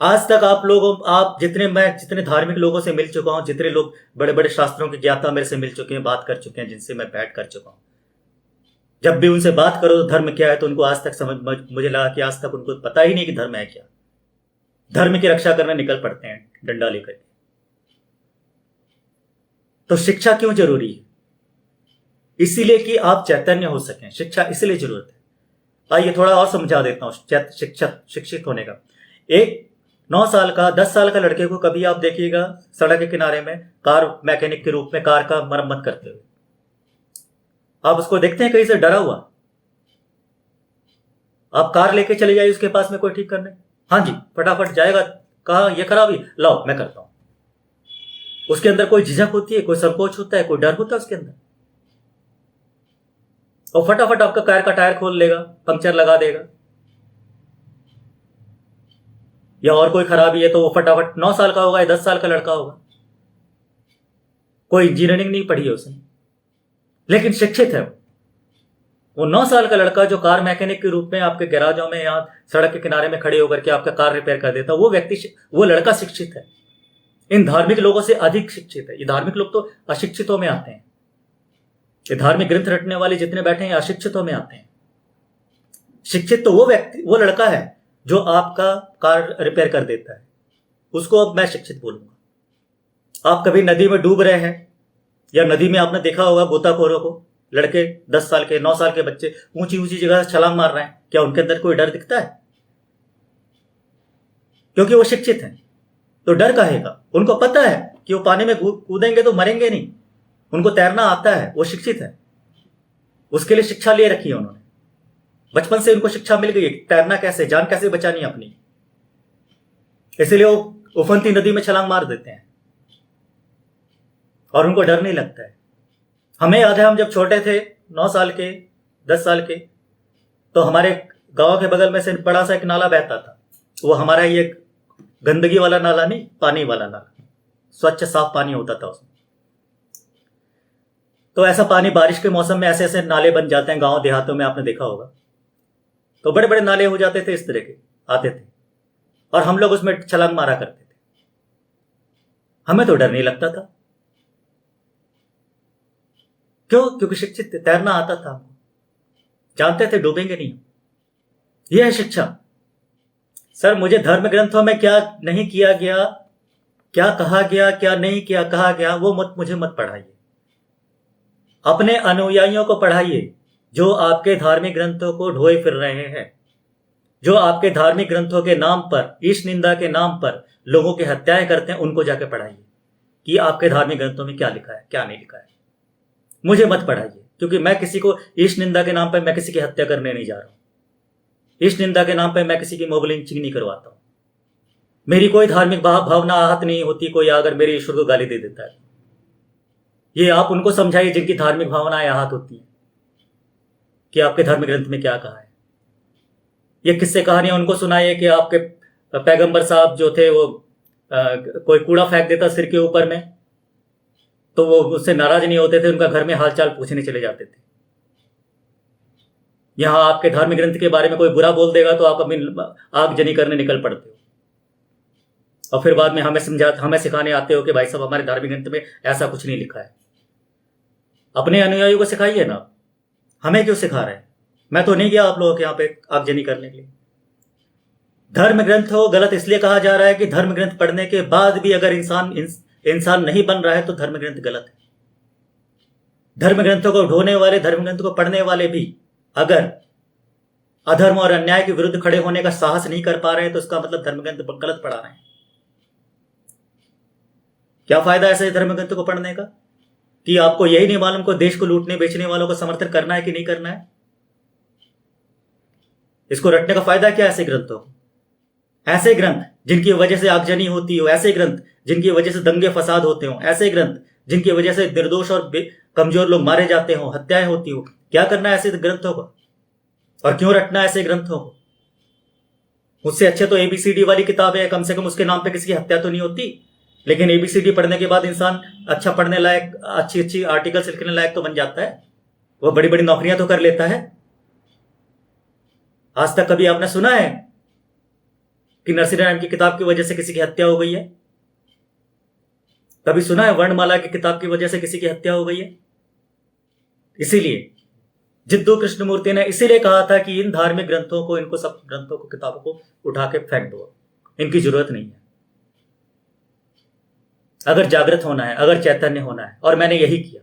आज तक आप जितने धार्मिक लोगों से मिल चुका हूं, जितने लोग बड़े बड़े शास्त्रों के ज्ञाता मेरे से मिल चुके हैं, बात कर चुके हैं, जिनसे मैं बैठ कर चुका हूं, जब भी उनसे बात करो तो धर्म क्या है, तो उनको आज तक मुझे लगा कि आज तक उनको पता ही नहीं कि धर्म है क्या। धर्म की रक्षा करने निकल पड़ते हैं डंडा लेकर के। तो शिक्षा क्यों जरूरी है? इसीलिए कि आप चैतन्य हो सकें, शिक्षा इसलिए जरूरत है। आइए थोड़ा और समझा देता हूं शिक्षित होने का। एक 9 साल का 10 साल का लड़के को कभी आप देखिएगा सड़क के किनारे में कार मैकेनिक के रूप में कार का मरम्मत करते हुए, आप उसको देखते हैं कहीं से डरा हुआ? आप कार लेके चले जाइए उसके पास में कोई ठीक करने, हाँ जी फटाफट जाएगा, कहा ये खराबी, लाओ मैं करता हूं। उसके अंदर कोई झिझक होती है, कोई संकोच होता है, कोई डर होता है उसके अंदर? और फटाफट आपका कार का टायर खोल लेगा, पंक्चर लगा देगा। या और कोई खराबी है तो वो फटाफट 9 साल का होगा या 10 साल का लड़का होगा, कोई इंजीनियरिंग नहीं पढ़ी है उसने, लेकिन शिक्षित है वो 9 साल का लड़का जो कार मैकेनिक के रूप में आपके गैराजों में या सड़क के किनारे में खड़े होकर के आपका कार रिपेयर कर देता, वो लड़का शिक्षित है। इन धार्मिक लोगों से अधिक शिक्षित है। ये धार्मिक लोग तो अशिक्षितों में आते हैं। ये धार्मिक ग्रंथ रटने वाले जितने बैठे हैं अशिक्षितों में आते हैं। शिक्षित तो वो व्यक्ति, वो लड़का है जो आपका कार रिपेयर कर देता है, उसको अब मैं शिक्षित बोलूंगा। आप कभी नदी में डूब रहे हैं, या नदी में आपने देखा होगा गोताखोरों को, लड़के 10 साल के 9 साल के बच्चे ऊंची ऊंची जगह से छलांग मार रहे हैं, क्या उनके अंदर कोई डर दिखता है? क्योंकि वो शिक्षित हैं। तो डर काहे का? उनको पता है कि वो पानी में कूदेंगे तो मरेंगे नहीं, उनको तैरना आता है, वो शिक्षित है। उसके लिए शिक्षा ले रखी है उन्होंने, बचपन से उनको शिक्षा मिल गई है तैरना कैसे, जान कैसे बचानी है अपनी, इसलिए वो उफनती नदी में छलांग मार देते हैं और उनको डर नहीं लगता है। हमें याद है, हम जब छोटे थे 9 साल के 10 साल के, तो हमारे गांव के बगल में से बड़ा सा एक नाला बहता था। वो हमारा ये गंदगी वाला नाला नहीं, पानी वाला नाला, स्वच्छ साफ पानी होता था उसमें। तो ऐसा पानी बारिश के मौसम में ऐसे ऐसे नाले बन जाते हैं गांव देहातों में, आपने देखा होगा। तो बड़े बड़े नाले हो जाते थे, इस तरह के आते थे और हम लोग उसमें छलांग मारा करते थे। हमें तो डर नहीं लगता था। क्यों? क्योंकि शिक्षित थे, तैरना आता था, जानते थे डूबेंगे नहीं। यह है शिक्षा। सर, मुझे धर्म ग्रंथों में क्या नहीं किया गया, क्या कहा गया, क्या नहीं किया कहा गया, वो मुझे मत पढ़ाइए। अपने अनुयायियों को पढ़ाइए जो आपके धार्मिक ग्रंथों को ढोए फिर रहे हैं, जो आपके धार्मिक ग्रंथों के नाम पर, ईश निंदा के नाम पर लोगों की हत्याएं करते हैं। उनको जाके पढ़ाइए कि आपके धार्मिक ग्रंथों में क्या लिखा है, क्या नहीं लिखा है। मुझे मत पढ़ाइए, क्योंकि मैं किसी को ईश निंदा के नाम पर मैं किसी की हत्या करने नहीं जा रहा हूं। ईश निंदा के नाम पर मैं किसी की मोब लिंचिंग नहीं करवाता हूं। मेरी कोई धार्मिक भावना आहत नहीं होती कोई अगर मेरे ईश्वर को गाली दे देता है। ये आप उनको समझाइए जिनकी धार्मिक भावनाएं आहत होती हैं कि आपके धर्म ग्रंथ में क्या कहा है। ये किस्से कहानियां उनको सुनाइए कि आपके पैगंबर साहब जो थे वो कोई कूड़ा फेंक देता सिर के ऊपर में, तो वो उससे नाराज नहीं होते थे, उनका घर में हालचाल पूछने चले जाते थे। यहां आपके धार्मिक ग्रंथ के बारे में कोई बुरा बोल देगा तो आप अपनी आगजनी करने निकल पड़ते हो, और फिर बाद में हमें सिखाने आते हो कि भाई साहब हमारे धार्मिक ग्रंथ में ऐसा कुछ नहीं लिखा है। अपने अनुयायियों को सिखाइए ना, हमें क्यों सिखा रहे हैं? मैं तो नहीं गया आप लोगों के यहाँ पे आगजनी करने के लिए। धर्म ग्रंथ हो गलत इसलिए कहा जा रहा है कि धर्म ग्रंथ पढ़ने के बाद भी अगर इंसान नहीं बन रहा है तो धर्म ग्रंथ गलत है। धर्म ग्रंथों को ढोने वाले, धर्म ग्रंथ को पढ़ने वाले भी अगर अधर्म और अन्याय के विरुद्ध खड़े होने का साहस नहीं कर पा रहे हैं तो इसका मतलब धर्म ग्रंथ गलत पढ़ा रहे हैं। क्या फायदा ऐसे धर्म ग्रंथ को पढ़ने का कि आपको यही नहीं मालूम को देश को लूटने बेचने वालों का समर्थन करना है कि नहीं करना है। इसको रटने का फायदा क्या? ऐसे ग्रंथों को, ऐसे ग्रंथ जिनकी वजह से आगजनी होती हो, ऐसे ग्रंथ जिनकी वजह से दंगे फसाद होते हो, ऐसे ग्रंथ जिनकी वजह से निर्दोष और कमजोर लोग मारे जाते हो, हत्याएं होती हो। क्या करना है ऐसे ग्रंथों को और क्यों रटना है ऐसे ग्रंथों को? उससे अच्छे तो ABCD वाली किताबें है, कम से कम उसके नाम पे किसी की हत्या तो नहीं होती। लेकिन ABCD पढ़ने के बाद इंसान अच्छा पढ़ने लायक, अच्छी अच्छी आर्टिकल्स लिखने लायक तो बन जाता है, वो बड़ी बड़ी नौकरियां तो कर लेता है। आज तक कभी आपने सुना है कि नरसिंह राम की किताब की वजह से किसी की हत्या हो गई है? कभी सुना है वर्णमाला की किताब की वजह से किसी की हत्या हो गई है? इसीलिए जिद्दू कृष्णमूर्ति ने इसीलिए कहा था कि इन धार्मिक ग्रंथों को, इनको सब ग्रंथों को, किताबों को उठा के फेंक दो, इनकी जरूरत नहीं है। अगर जागृत होना है, अगर चैतन्य होना है, और मैंने यही किया।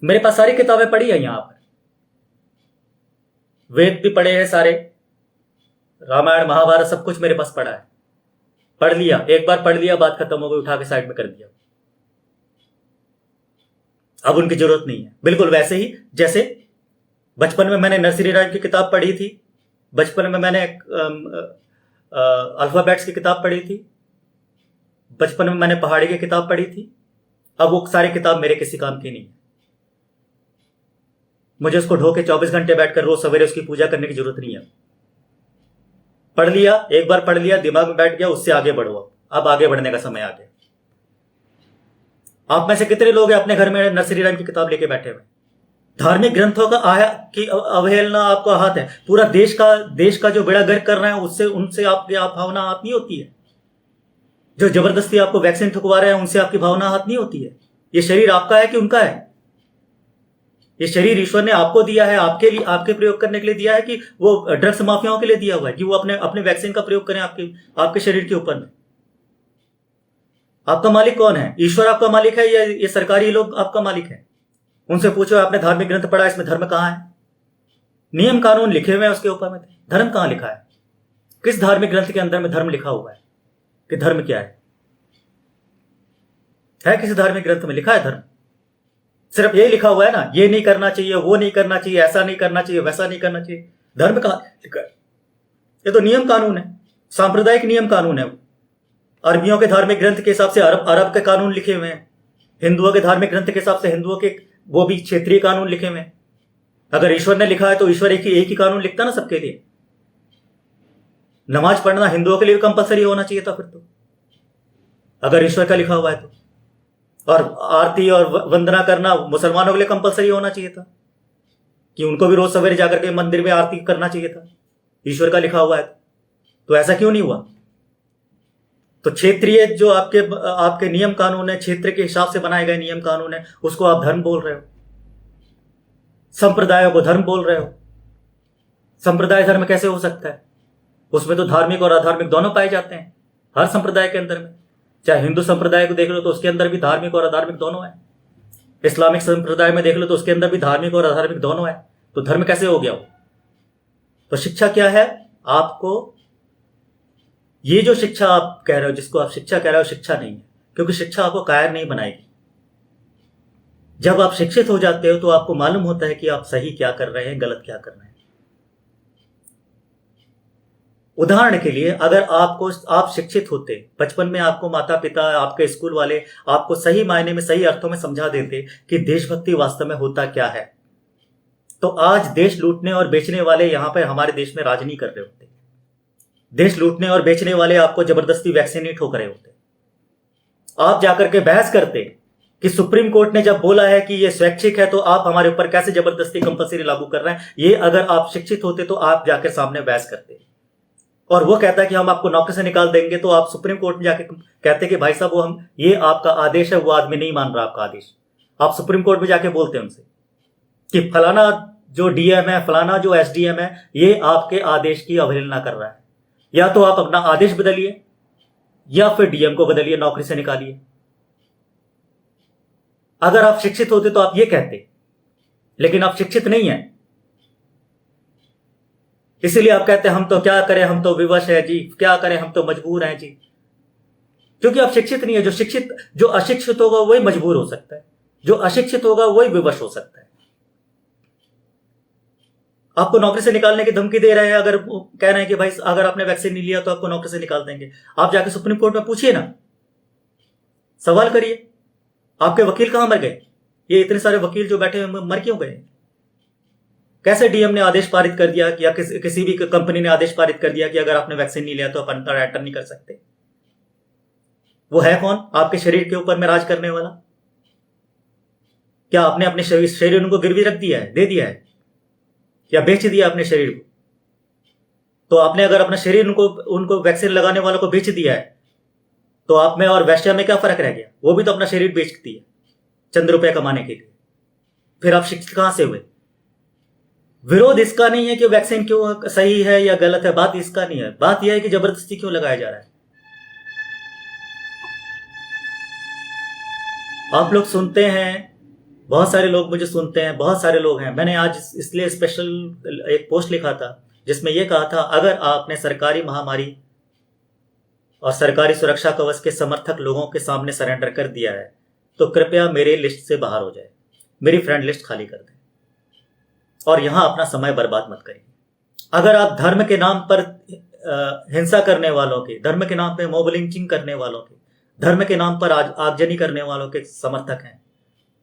मेरे पास सारी किताबें पढ़ी है, यहां पर वेद भी पढ़े हैं सारे, रामायण महाभारत सब कुछ मेरे पास पढ़ा है। पढ़ लिया, एक बार पढ़ लिया, बात खत्म हो गई, उठा के साइड में कर दिया। अब उनकी जरूरत नहीं है। बिल्कुल वैसे ही जैसे बचपन में मैंने नरसिंह राम की किताब पढ़ी थी, बचपन में मैंने अल्फाबेट्स की किताब पढ़ी थी, बचपन में मैंने पहाड़ी की किताब पढ़ी थी। अब वो सारी किताब मेरे किसी काम की नहीं है। मुझे उसको ढो के 24 घंटे बैठकर रोज सवेरे उसकी पूजा करने की जरूरत नहीं है। पढ़ लिया, एक बार पढ़ लिया, दिमाग में बैठ गया, उससे आगे बढ़ो। अब आगे बढ़ने का समय आ गया। आप में से कितने लोग हैं अपने घर में नरसिंह राम की किताब लेके बैठे हुए? धार्मिक ग्रंथों का की अवहेलना आपको आहत है। पूरा देश का जो बेड़ा गर्क कर रहे हैं, उससे उनसे आपकी आप भावना आहत नहीं होती है? जो जबरदस्ती आपको वैक्सीन ठुकवा रहे हैं उनसे आपकी भावना हाथ नहीं होती है? ये शरीर आपका है कि उनका है? ये शरीर ईश्वर ने आपको दिया है, आपके लिए, आपके प्रयोग करने के लिए दिया है कि वो ड्रग्स माफियाओं के लिए दिया हुआ है कि वो अपने अपने वैक्सीन का प्रयोग करें आपके शरीर के ऊपर में? आपका मालिक कौन है? ईश्वर आपका मालिक है या ये सरकारी लोग आपका मालिक है? उनसे पूछो आपने धार्मिक ग्रंथ पढ़ा, इसमें धर्म कहां है? नियम कानून लिखे हुए हैं उसके ऊपर में, धर्म कहां लिखा है? किस धार्मिक ग्रंथ के अंदर में धर्म लिखा हुआ है कि धर्म क्या है किसी धार्मिक ग्रंथ में लिखा है धर्म? सिर्फ यही लिखा हुआ है ना, ये नहीं करना चाहिए, वो नहीं करना चाहिए, ऐसा नहीं करना चाहिए, वैसा नहीं करना चाहिए। धर्म कहां लिखा है? ये तो नियम कानून है, सांप्रदायिक नियम कानून है। अरबियों के धार्मिक ग्रंथ के हिसाब से अरब के कानून लिखे हुए हैं, हिंदुओं के धार्मिक ग्रंथ के हिसाब से हिंदुओं के वो भी क्षेत्रीय कानून लिखे हुए हैं। अगर ईश्वर ने लिखा है तो ईश्वर एक ही कानून लिखता ना सबके लिए। नमाज पढ़ना हिंदुओं के लिए कंपलसरी होना चाहिए था फिर तो, अगर ईश्वर का लिखा हुआ है तो। और आरती और वंदना करना मुसलमानों के लिए कंपलसरी होना चाहिए था कि उनको भी रोज सवेरे जाकर के मंदिर में आरती करना चाहिए था, ईश्वर का लिखा हुआ है तो ऐसा क्यों नहीं हुआ? तो क्षेत्रीय जो आपके नियम कानून है, क्षेत्र के हिसाब से बनाए गए नियम कानून है, उसको आप धर्म बोल रहे हो, संप्रदायों को धर्म बोल रहे हो। संप्रदाय धर्म कैसे हो सकता है? उसमें तो धार्मिक और अधार्मिक दोनों पाए जाते हैं हर संप्रदाय के अंदर में। चाहे हिंदू संप्रदाय को देख लो तो उसके अंदर भी धार्मिक और अधार्मिक दोनों है, इस्लामिक संप्रदाय में देख लो तो उसके अंदर भी धार्मिक और अधार्मिक दोनों है। तो धर्म कैसे हो गया वो? तो शिक्षा क्या है? आपको ये जो शिक्षा आप कह रहे हो, जिसको आप शिक्षा कह रहे हो, शिक्षा नहीं है, क्योंकि शिक्षा आपको कायर नहीं बनाएगी। जब आप शिक्षित हो जाते हो तो आपको मालूम होता है कि आप सही क्या कर रहे हैं, गलत क्या कर रहे हैं। उदाहरण के लिए, अगर आप शिक्षित होते, बचपन में आपको माता पिता, आपके स्कूल वाले आपको सही मायने में, सही अर्थों में समझा देते कि देशभक्ति वास्तव में होता क्या है, तो आज देश लूटने और बेचने वाले यहां पर हमारे देश में राज नहीं कर रहे होते। देश लूटने और बेचने वाले आपको जबरदस्ती वैक्सीन नहीं ठोक रहे होते। आप जाकर के बहस करते कि सुप्रीम कोर्ट ने जब बोला है कि ये स्वैच्छिक है तो आप हमारे ऊपर कैसे जबरदस्ती कंपलसरी लागू कर रहे हैं। ये अगर आप शिक्षित होते तो आप जाकर सामने बहस करते, और वो कहता है कि हम आपको नौकरी से निकाल देंगे, तो आप सुप्रीम कोर्ट में जाके कहते कि भाई साहब, वो हम ये आपका आदेश है, वो आदमी नहीं मान रहा आपका आदेश। आप सुप्रीम कोर्ट में जाके बोलते हैं उनसे कि फलाना जो डीएम है, फलाना जो एसडीएम है, ये आपके आदेश की अवहेलना कर रहा है, या तो आप अपना आदेश बदलिए या फिर डीएम को बदलिए, नौकरी से निकालिए। अगर आप शिक्षित होते तो आप ये कहते, लेकिन आप शिक्षित नहीं है, इसीलिए आप कहते हैं हम तो क्या करें, हम तो विवश है जी, क्या करें, हम तो मजबूर हैं जी। क्योंकि आप शिक्षित नहीं है। जो अशिक्षित होगा वही मजबूर हो सकता है, जो अशिक्षित होगा वही विवश हो सकता है। आपको नौकरी से निकालने की धमकी दे रहे हैं, अगर कह रहे हैं कि भाई अगर आपने वैक्सीन नहीं लिया तो आपको नौकरी से निकाल देंगे, आप जाके सुप्रीम कोर्ट में पूछिए ना, सवाल करिए, आपके वकील कहां मर गए? ये इतने सारे वकील जो बैठे हुए मर क्यों गए? कैसे डीएम ने आदेश पारित कर दिया कि या किसी भी कंपनी ने आदेश पारित कर दिया कि अगर आपने वैक्सीन नहीं लिया तो आप अंदर एंटर नहीं कर सकते? वो है कौन आपके शरीर के ऊपर में राज करने वाला? क्या आपने अपने शरीर उनको गिरवी रख दिया है, दे दिया है, या बेच दिया अपने शरीर को? तो आपने अगर अपना शरीर उनको वैक्सीन लगाने वालों को बेच दिया है, तो आप में और वैश्या में क्या फर्क रह गया? वो भी तो अपना शरीर बेचती है चंद रुपए कमाने के लिए। फिर आप शिक्षित कहां से हुए? विरोध इसका नहीं है कि वैक्सीन क्यों सही है या गलत है, बात इसका नहीं है। बात यह है कि जबरदस्ती क्यों लगाया जा रहा है। आप लोग सुनते हैं, बहुत सारे लोग मुझे सुनते हैं, बहुत सारे लोग हैं। मैंने आज इसलिए स्पेशल एक पोस्ट लिखा था जिसमें यह कहा था, अगर आपने सरकारी महामारी और सरकारी सुरक्षा कवच के समर्थक लोगों के सामने सरेंडर कर दिया है तो कृपया मेरे लिस्ट से बाहर हो जाए, मेरी फ्रेंड लिस्ट खाली कर दें और यहां अपना समय बर्बाद मत करिए। अगर आप धर्म के नाम पर हिंसा करने वालों के, धर्म के नाम पर मॉब लिंचिंग करने वालों के, धर्म के नाम पर आगजनी करने वालों के समर्थक हैं,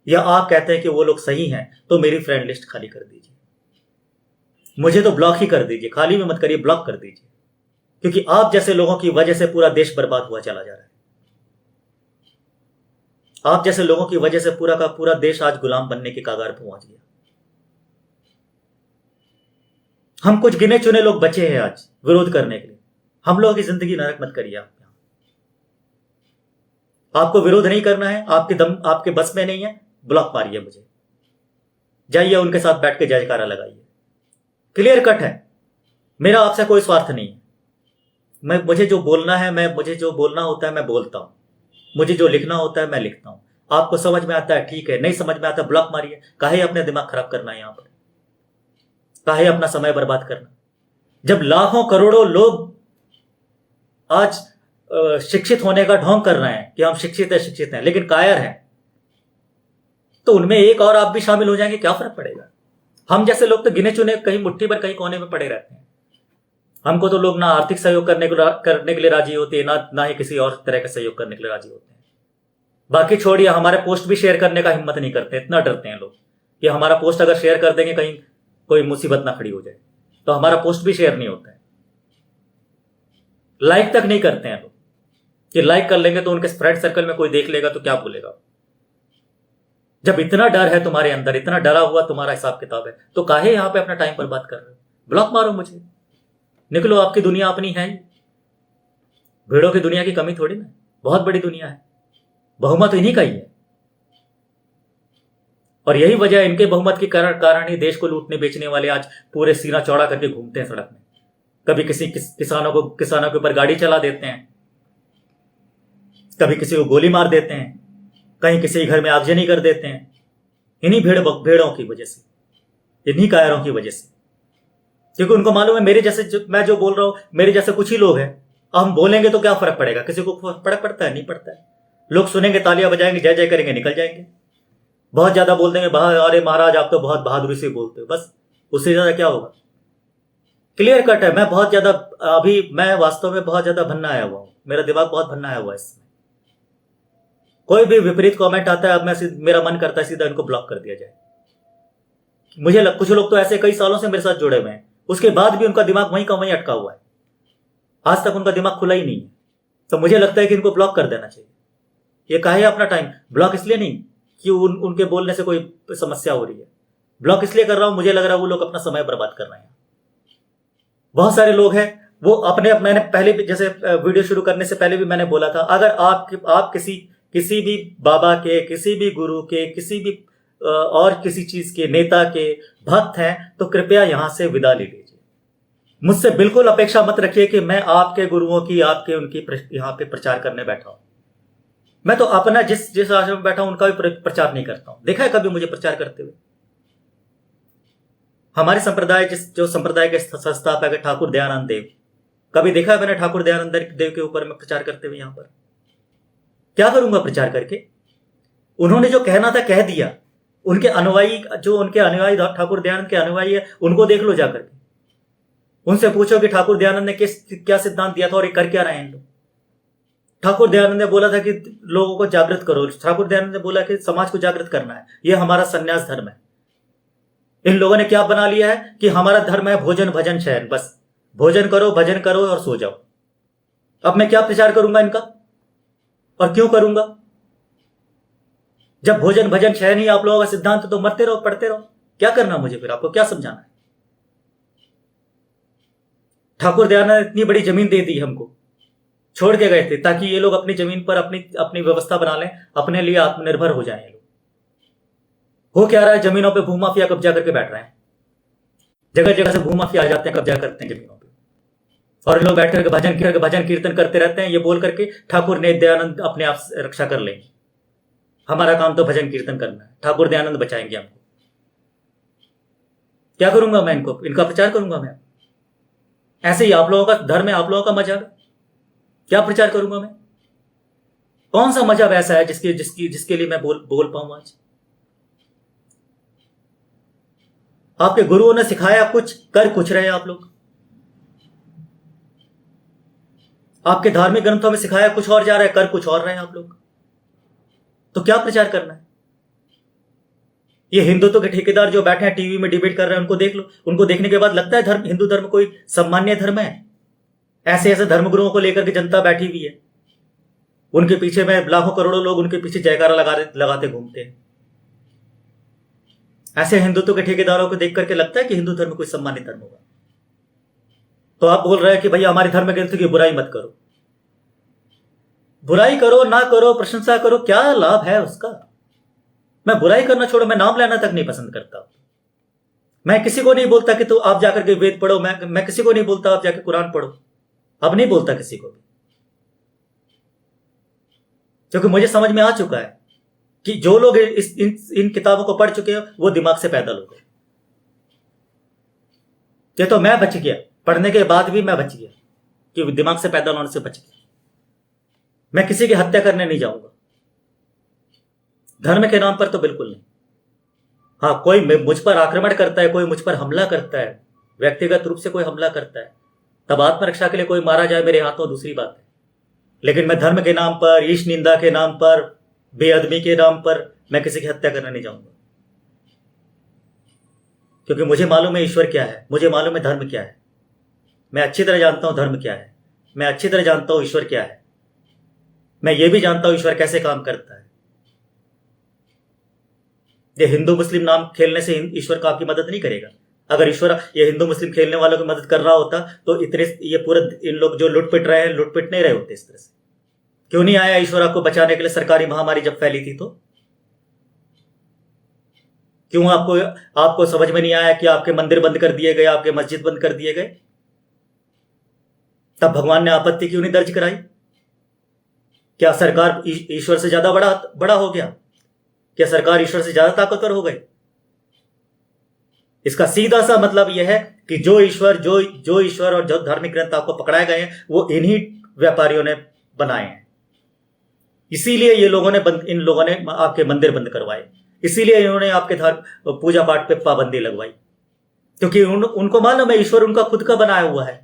या आप कहते हैं कि वो लोग सही हैं, तो मेरी फ्रेंड लिस्ट खाली कर दीजिए। मुझे तो ब्लॉक ही कर दीजिए, खाली में मत करिए, ब्लॉक कर दीजिए। क्योंकि आप जैसे लोगों की वजह से पूरा देश बर्बाद हुआ चला जा रहा है। आप जैसे लोगों की वजह से पूरा का पूरा देश आज गुलाम बनने के कगार पर पहुंच गया। हम कुछ गिने चुने लोग बचे हैं आज विरोध करने के लिए। हम लोगों की जिंदगी नरक मत करिए आप। आपको विरोध नहीं करना है, आपके दम आपके बस में नहीं है, ब्लॉक मारिए मुझे, जाइए उनके साथ बैठ के जयकारा लगाइए। क्लियर कट है, मेरा आपसे कोई स्वार्थ नहीं है। मुझे जो बोलना है, मुझे जो बोलना होता है मैं बोलता हूं, मुझे जो लिखना होता है मैं लिखता हूं। आपको समझ में आता है ठीक है, नहीं समझ में आता ब्लॉक मारिए। काहे अपने दिमाग खराब करना है यहां पर, काहे अपना समय बर्बाद करना, जब लाखों करोड़ों लोग आज शिक्षित होने का ढोंग कर रहे हैं कि हम शिक्षित हैं लेकिन कायर हैं, तो उनमें एक और आप भी शामिल हो जाएंगे, क्या फर्क पड़ेगा। हम जैसे लोग तो गिने चुने कहीं मुट्ठी भर कहीं कोने में पड़े रहते हैं। हमको तो लोग ना आर्थिक सहयोग करने के लिए राजी होते हैं, ना ही किसी और तरह का सहयोग करने के लिए राजी होते हैं। बाकी छोड़िए, हमारे पोस्ट भी शेयर करने का हिम्मत नहीं करते, इतना डरते हैं लोग कि हमारा पोस्ट अगर शेयर कर देंगे कहीं कोई मुसीबत ना खड़ी हो जाए, तो हमारा पोस्ट भी शेयर नहीं होता है। लाइक तक नहीं करते हैं लोग कि लाइक कर लेंगे तो उनके फ्रेंड सर्कल में कोई देख लेगा तो क्या बोलेगा। जब इतना डर है तुम्हारे अंदर, इतना डरा हुआ तुम्हारा हिसाब किताब है, तो काहे यहां पे अपना टाइम बर्बाद कर रहे हो। ब्लॉक मारो मुझे, निकलो, आपकी दुनिया अपनी है। भीड़ों की दुनिया की कमी थोड़ी ना, बहुत बड़ी दुनिया है, बहुमत इन्हीं का ही है। और यही वजह है, इनके बहुमत के कारण ही देश को लूटने बेचने वाले आज पूरे सीना चौड़ा करके घूमते हैं सड़क में। कभी किसी किसानों के ऊपर गाड़ी चला देते हैं, कभी किसी को गोली मार देते हैं, कहीं किसी के घर में आगजनी कर देते हैं, इन्हीं भेड़ों की वजह से, इन्हीं कायरों की वजह से। क्योंकि उनको मालूम है मेरे जैसे मैं जो बोल रहा हूं, मेरे जैसे कुछ ही लोग हैं, हम बोलेंगे तो क्या फर्क पड़ेगा, किसी को फर्क पड़ता है, नहीं पड़ता है। लोग सुनेंगे, तालियां बजाएंगे, जय जय करेंगे, निकल जाएंगे। बहुत ज्यादा बोल देंगे, अरे महाराज आप तो बहुत बहादुरी से बोलते हो, बस उससे ज्यादा क्या होगा। क्लियर कट है। मैं वास्तव में बहुत ज्यादा भन्ना आया हुआ हूं, मेरा दिमाग बहुत भन्ना आया हुआ है इसमें। कोई भी विपरीत कमेंट आता है, अब मेरा मन करता है सीधा इनको ब्लॉक कर दिया जाए। कुछ लोग तो ऐसे कई सालों से मेरे साथ जुड़े हुए हैं, उसके बाद भी उनका दिमाग वहीं का वहीं अटका हुआ है, आज तक उनका दिमाग खुला ही नहीं है। तो मुझे लगता है कि इनको ब्लॉक कर देना चाहिए। ये काहे अपना टाइम ब्लॉक इसलिए नहीं कि उनके बोलने से कोई समस्या हो रही है, ब्लॉक इसलिए कर रहा हूं, मुझे लग रहा है वो लोग अपना समय बर्बाद कर रहे हैं। बहुत सारे लोग हैं वो मैंने पहले भी, जैसे वीडियो शुरू करने से पहले भी मैंने बोला था, अगर आप किसी भी बाबा के, किसी भी गुरु के, किसी भी और किसी चीज के नेता के भक्त हैं तो कृपया यहां से विदा ले लीजिए। मुझसे बिल्कुल अपेक्षा मत रखिए कि मैं आपके गुरुओं की, आपके उनकी यहां पे प्रचार करने बैठा हूं। मैं तो अपना जिस आश्रम में बैठा हूं उनका भी प्रचार नहीं करता हूं। देखा है कभी मुझे प्रचार करते हुए? हमारे संप्रदाय जो संप्रदाय के संस्थापक है ठाकुर दयानंद देव, कभी देखा है मैंने ठाकुर दयानंद देव के ऊपर में प्रचार करते हुए? यहां पर क्या करूंगा प्रचार करके? उन्होंने जो कहना था कह दिया। उनके अनुयायी ठाकुर दयानंद के अनुयायी है, उनको देख लो जाकर के, उनसे पूछो कि ठाकुर दयानंद ने क्या सिद्धांत दिया था और ये कर क्या रहे हैं लोग। ठाकुर दयानंद ने बोला था कि लोगों को जागृत करो, ठाकुर दयानंद ने बोला कि समाज को जागृत करना है, यह हमारा संन्यास धर्म है। इन लोगों ने क्या बना लिया है कि हमारा धर्म है भोजन भजन शयन, बस भोजन करो, भजन करो और सो जाओ। अब मैं क्या प्रचार करूंगा इनका, और क्यों करूंगा? जब भोजन भजन शयन ही आप लोगों का सिद्धांत, तो मरते रहो, पढ़ते रहो, क्या करना मुझे फिर? आपको क्या समझाना है? ठाकुर दयानंद ने इतनी बड़ी जमीन दे दी हमको, छोड़ के गए थे ताकि ये लोग अपनी जमीन पर अपनी व्यवस्था बना लें, अपने लिए आत्मनिर्भर हो जाएं। लोग हो क्या रहा है, जमीनों पे भूमाफिया कब्जा करके बैठ रहे हैं, जगह जगह से भूमाफिया आ जाते हैं, कब्जा करते हैं जमीनों पे, और लोग बैठ करके भजन कीर्तन करते रहते हैं, ये बोल करके ठाकुर ने दयानंद अपने आप रक्षा कर लेंगे, हमारा काम तो भजन कीर्तन करना है, ठाकुर दयानंद बचाएंगे हमको। क्या करूंगा मैं? इनका प्रचार करूंगा मैं? ऐसे ही आप लोगों का धर्म है, आप लोगों का मजहब, क्या प्रचार करूंगा मैं? कौन सा मजहब ऐसा है जिसके लिए मैं बोल पाऊं आज? आपके गुरुओं ने सिखाया कुछ, कर कुछ रहे आप लोग। आपके धार्मिक ग्रंथों में सिखाया कुछ और जा रहा है, कर कुछ और रहे हैं आप लोग। तो क्या प्रचार करना है? ये हिंदुत्व के ठेकेदार जो बैठे हैं टीवी में डिबेट कर रहे हैं, उनको देख लो। उनको देखने के बाद लगता है हिंदू धर्म कोई सम्मान्य धर्म है? ऐसे ऐसे धर्मगुरुओं को लेकर के जनता बैठी हुई है, उनके पीछे में लाखों करोड़ों लोग उनके पीछे जयकारा लगाते घूमते हैं। ऐसे हिंदुत्व के ठेकेदारों को देख करके लगता है कि हिंदू धर्म कोई सम्मानित धर्म होगा। तो आप बोल रहे हैं कि भैया हमारे धर्म ग्रंथ की बुराई मत करो। बुराई करो ना करो, प्रशंसा करो, क्या लाभ है उसका? मैं बुराई करना छोड़ो, मैं नाम लेना तक नहीं पसंद करता। मैं किसी को नहीं बोलता कि तू आप जाकर के वेद पढ़ो, मैं किसी को नहीं बोलता आप जाकर कुरान पढ़ो। अब नहीं बोलता किसी को भी, क्योंकि मुझे समझ में आ चुका है कि जो लोग इन किताबों को पढ़ चुके हैं वो दिमाग से पैदल हो गए। ये तो मैं बच गया, पढ़ने के बाद भी मैं बच गया, कि दिमाग से पैदल होने से बच गया। मैं किसी की हत्या करने नहीं जाऊंगा, धर्म के नाम पर तो बिल्कुल नहीं। हाँ, कोई मुझ पर आक्रमण करता है, कोई मुझ पर हमला करता है, व्यक्तिगत रूप से कोई हमला करता है, तब आत्मरक्षा के लिए कोई मारा जाए मेरे हाथों, दूसरी बात है। लेकिन मैं धर्म के नाम पर, ईश निंदा के नाम पर, बेअदबी के नाम पर मैं किसी की हत्या करने नहीं जाऊंगा। क्योंकि मुझे मालूम है ईश्वर क्या है, मुझे मालूम है धर्म क्या है। मैं अच्छी तरह जानता हूं धर्म क्या है, मैं अच्छी तरह जानता हूं ईश्वर क्या है। मैं ये भी जानता हूं ईश्वर कैसे काम करता है। ये हिंदू मुस्लिम नाम खेलने से ईश्वर का आपकी मदद नहीं करेगा। अगर ईश्वर ये हिंदू मुस्लिम खेलने वालों की मदद कर रहा होता तो इतने ये पूरे इन लोग जो लुटपिट रहे हैं, लुटपिट नहीं रहे होते इस तरह से। क्यों नहीं आया ईश्वर आपको बचाने के लिए? सरकारी महामारी जब फैली थी तो क्यों आपको समझ में नहीं आया कि आपके मंदिर बंद कर दिए गए, आपके मस्जिद बंद कर दिए गए? तब भगवान ने आपत्ति क्यों नहीं दर्ज कराई? क्या सरकार ईश्वर से ज्यादा बड़ा हो गया? क्या सरकार ईश्वर से ज्यादा ताकतवर हो गई? इसका सीधा सा मतलब यह है कि जो ईश्वर और जो धार्मिक ग्रंथ आपको पकड़ाए गए हैं वो इन्हीं व्यापारियों ने बनाए हैं। इसीलिए इन लोगों ने आपके मंदिर बंद करवाए, इसीलिए इन्होंने आपके पूजा पाठ पे पाबंदी लगवाई, क्योंकि उनको मालूम है ईश्वर उनका खुद का बनाया हुआ है।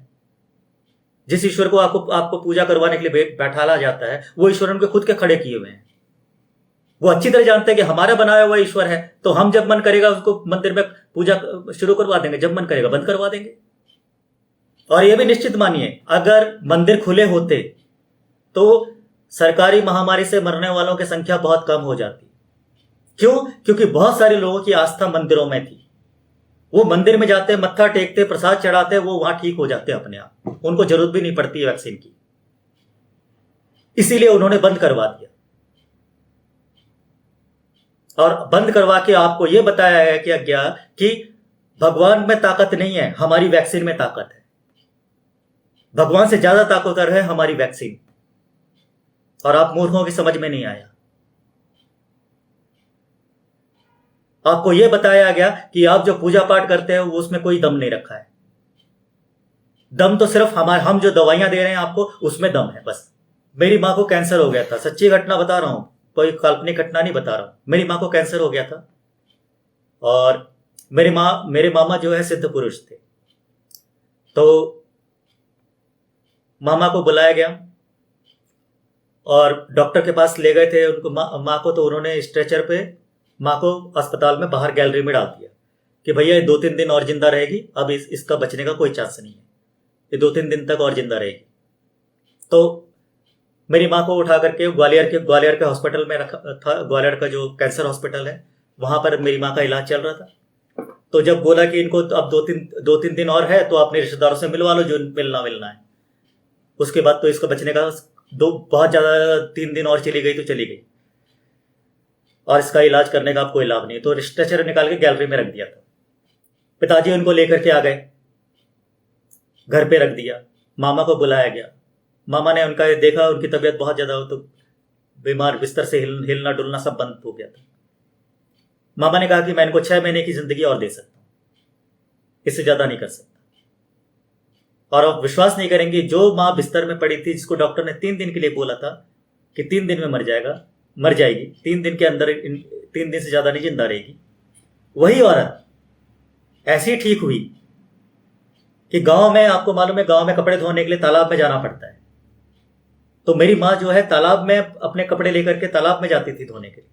जिस ईश्वर को आपको पूजा करवाने के लिए बैठाला जाता है वो ईश्वर उनके खुद के खड़े किए हुए हैं। वो अच्छी तरह जानते हैं कि हमारा बनाया हुआ ईश्वर है, तो हम जब मन करेगा उसको मंदिर में पूजा शुरू करवा देंगे, जब मन करेगा बंद करवा देंगे। और यह भी निश्चित मानिए, अगर मंदिर खुले होते तो सरकारी महामारी से मरने वालों की संख्या बहुत कम हो जाती। क्यों? क्योंकि बहुत सारे लोगों की आस्था मंदिरों में थी। वो मंदिर में जाते, मत्था टेकते, प्रसाद चढ़ाते, वो वहां ठीक हो जाते अपने आप, उनको जरूरत भी नहीं पड़ती वैक्सीन की। इसीलिए उन्होंने बंद करवा दिया। और बंद करवा के आपको यह बताया गया कि भगवान में ताकत नहीं है, हमारी वैक्सीन में ताकत है। भगवान से ज्यादा ताकतवर है हमारी वैक्सीन। और आप मूर्खों की समझ में नहीं आया। आपको यह बताया गया कि आप जो पूजा पाठ करते हैं उसमें कोई दम नहीं रखा है। दम तो सिर्फ हम जो दवाइयां दे रहे हैं आपको उसमें दम है बस। मेरी मां को कैंसर हो गया था, सच्ची घटना बता रहा हूं, कोई काल्पनिक घटना नहीं बता रहा हूं। मेरी मां को कैंसर हो गया था और मेरे मामा जो है सिद्ध पुरुष थे, तो मामा को बुलाया गया और डॉक्टर के पास ले गए थे उनको, माँ को। तो उन्होंने स्ट्रेचर पे माँ को अस्पताल में बाहर गैलरी में डाल दिया कि भैया ये 2-3 दिन और जिंदा रहेगी, अब इसका बचने का कोई चांस नहीं है, ये 2-3 दिन तक और जिंदा रहेगी। तो मेरी माँ को उठा करके ग्वालियर के हॉस्पिटल में रखा था। ग्वालियर का जो कैंसर हॉस्पिटल है वहां पर मेरी माँ का इलाज चल रहा था। तो जब बोला कि इनको तो अब 2-3 दिन और है तो अपने रिश्तेदारों से मिलवा लो जो मिलना है, उसके बाद तो इसका बचने का बहुत ज्यादा 3 दिन और चली गई तो चली गई और इसका इलाज करने का अब कोई लाभ नहीं। तो स्ट्रेचर निकाल के गैलरी में रख दिया था। पिताजी उनको लेकर के आ गए, घर पे रख दिया। मामा को बुलाया गया। मामा ने उनका देखा, उनकी तबीयत बहुत ज्यादा तो बीमार, बिस्तर से हिलना डुलना सब बंद हो गया था। मामा ने कहा कि मैं इनको 6 महीने की जिंदगी और दे सकता हूं, इससे ज्यादा नहीं कर सकता। और आप विश्वास नहीं करेंगे, जो माँ बिस्तर में पड़ी थी, जिसको डॉक्टर ने 3 दिन के लिए बोला था कि 3 दिन में मर जाएगी, 3 दिन के अंदर, 3 दिन से ज्यादा नहीं जिंदा रहेगी, वही औरत ऐसी ठीक हुई कि गांव में, आपको मालूम है गांव में कपड़े धोने के लिए तालाब में जाना पड़ता है। तो मेरी माँ जो है तालाब में अपने कपड़े लेकर के तालाब में जाती थी धोने के लिए,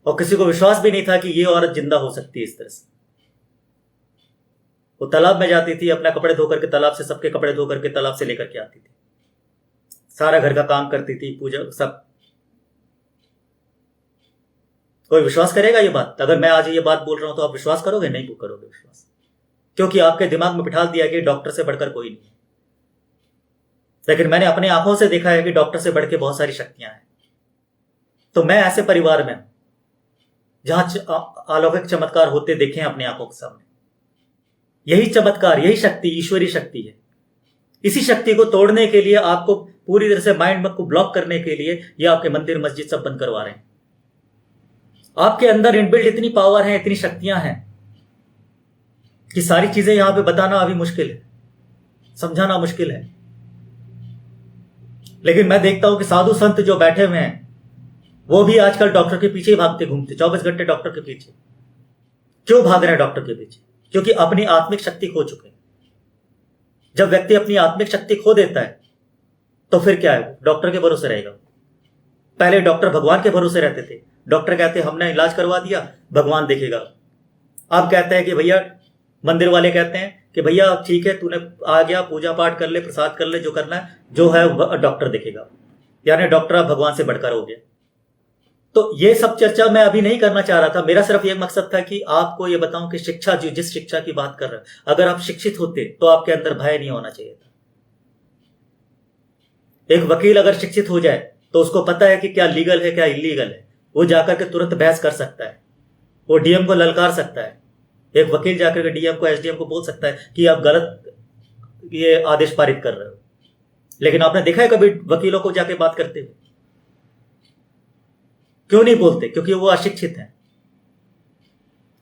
और किसी को विश्वास भी नहीं था कि ये औरत जिंदा हो सकती है इस तरह से। वो तालाब में जाती थी, अपने कपड़े धो करके, तालाब से सबके कपड़े धो करके तालाब से लेकर के आती थी, सारा घर का काम करती थी, पूजा सब। कोई विश्वास करेगा ये बात? अगर मैं आज ये बात बोल रहा हूं तो आप विश्वास करोगे? नहीं करोगे विश्वास, क्योंकि आपके दिमाग में बिठा दिया कि डॉक्टर से बढ़कर कोई नहीं है। लेकिन मैंने अपने आंखों से देखा है कि डॉक्टर से बढ़ के बहुत सारी शक्तियां हैं। तो मैं ऐसे परिवार में हूं जहां अलौकिक चमत्कार होते देखे हैं अपनी आंखों के सामने। यही चमत्कार, यही शक्ति ईश्वरीय शक्ति है। इसी शक्ति को तोड़ने के लिए, आपको पूरी तरह से माइंड को ब्लॉक करने के लिए ये आपके मंदिर मस्जिद सब बंद करवा रहे हैं। आपके अंदर इनबिल्ट इतनी पावर है, इतनी शक्तियां हैं कि सारी चीजें यहां पे बताना अभी मुश्किल है, समझाना मुश्किल है। लेकिन मैं देखता हूं कि साधु संत जो बैठे हुए हैं वो भी आजकल डॉक्टर के पीछे ही भागते घूमते, 24 घंटे डॉक्टर के पीछे। क्यों भाग रहे हैं डॉक्टर के पीछे? क्योंकि अपनी आत्मिक शक्ति खो चुके हैं। जब व्यक्ति अपनी आत्मिक शक्ति खो देता है तो फिर क्या है, डॉक्टर के भरोसे रहेगा। पहले डॉक्टर भगवान के भरोसे रहते थे। डॉक्टर कहते हैं हमने इलाज करवा दिया, भगवान देखेगा। अब कहते हैं कि भैया, मंदिर वाले कहते हैं कि भैया ठीक है, तूने आ गया, पूजा पाठ कर ले, प्रसाद कर ले, जो करना है, जो है डॉक्टर देखेगा। यानी डॉक्टर अब भगवान से बढ़कर हो गया। तो ये सब चर्चा मैं अभी नहीं करना चाह रहा था। मेरा सिर्फ ये मकसद था कि आपको ये बताऊं कि शिक्षा, जिस शिक्षा की बात कर रहे हैं, अगर आप शिक्षित होते तो आपके अंदर भय नहीं होना चाहिए था। एक वकील अगर शिक्षित हो जाए तो उसको पता है कि क्या लीगल है, क्या इलीगल है। वो जाकर के तुरंत बहस कर सकता है, वो डीएम को ललकार सकता है। एक वकील जाकर के डीएम को, एसडीएम को बोल सकता है कि आप गलत ये आदेश पारित कर रहे हो। लेकिन आपने देखा है कभी वकीलों को जाके बात करते हुए? क्यों नहीं बोलते? क्योंकि वो अशिक्षित हैं।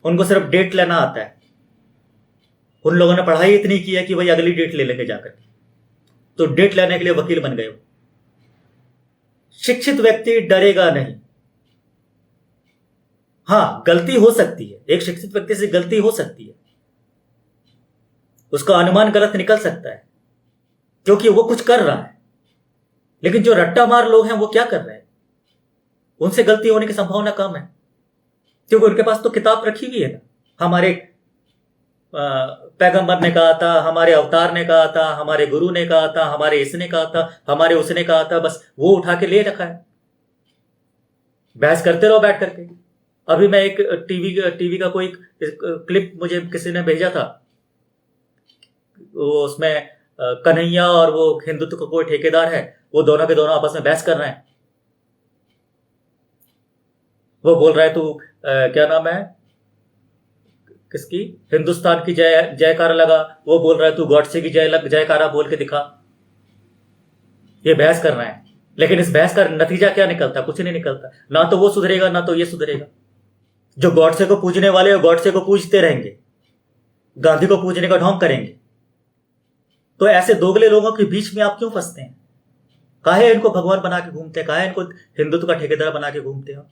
उनको सिर्फ डेट लेना आता है। उन लोगों ने पढ़ाई इतनी की है कि भाई अगली डेट ले लेंगे जाकर, तो डेट लेने के लिए वकील बन गए। शिक्षित व्यक्ति डरेगा नहीं। हां, गलती हो सकती है, एक शिक्षित व्यक्ति से गलती हो सकती है, उसका अनुमान गलत निकल सकता है क्योंकि वो कुछ कर रहा है। लेकिन जो रट्टा मार लोग हैं वो क्या कर रहे हैं? उनसे गलती होने की संभावना कम है, क्योंकि उनके पास तो किताब रखी हुई है ना। हमारे पैगंबर ने कहा था, हमारे अवतार ने कहा था, हमारे गुरु ने कहा था, हमारे इसने कहा था, हमारे उसने कहा था, बस वो उठा के ले रखा है। बहस करते रहो बैठ करके। अभी मैं एक टीवी का कोई क्लिप मुझे किसी ने भेजा था, वो उसमें कन्हैया और वो हिंदुत्व का कोई ठेकेदार है, वो दोनों के दोनों आपस में बहस कर रहे हैं। वो बोल रहा है तू क्या नाम है किसकी, हिंदुस्तान की जयकारा लगा। वो बोल रहा है तू गॉडसे की जयकारा बोल के दिखा। ये बहस कर रहे हैं, लेकिन इस बहस का नतीजा क्या निकलता? कुछ नहीं निकलता। ना तो वो सुधरेगा, ना तो ये सुधरेगा। जो गॉडसे को पूजने वाले गॉडसे को पूजते रहेंगे, गांधी को पूजने का ढोंग करेंगे। तो ऐसे दोगले लोगों के बीच में आप क्यों फंसते हैं? काहे इनको भगवान बना के घूमते हैं? काहे इनको हिंदुत्व का ठेकेदार बना के घूमते हैं?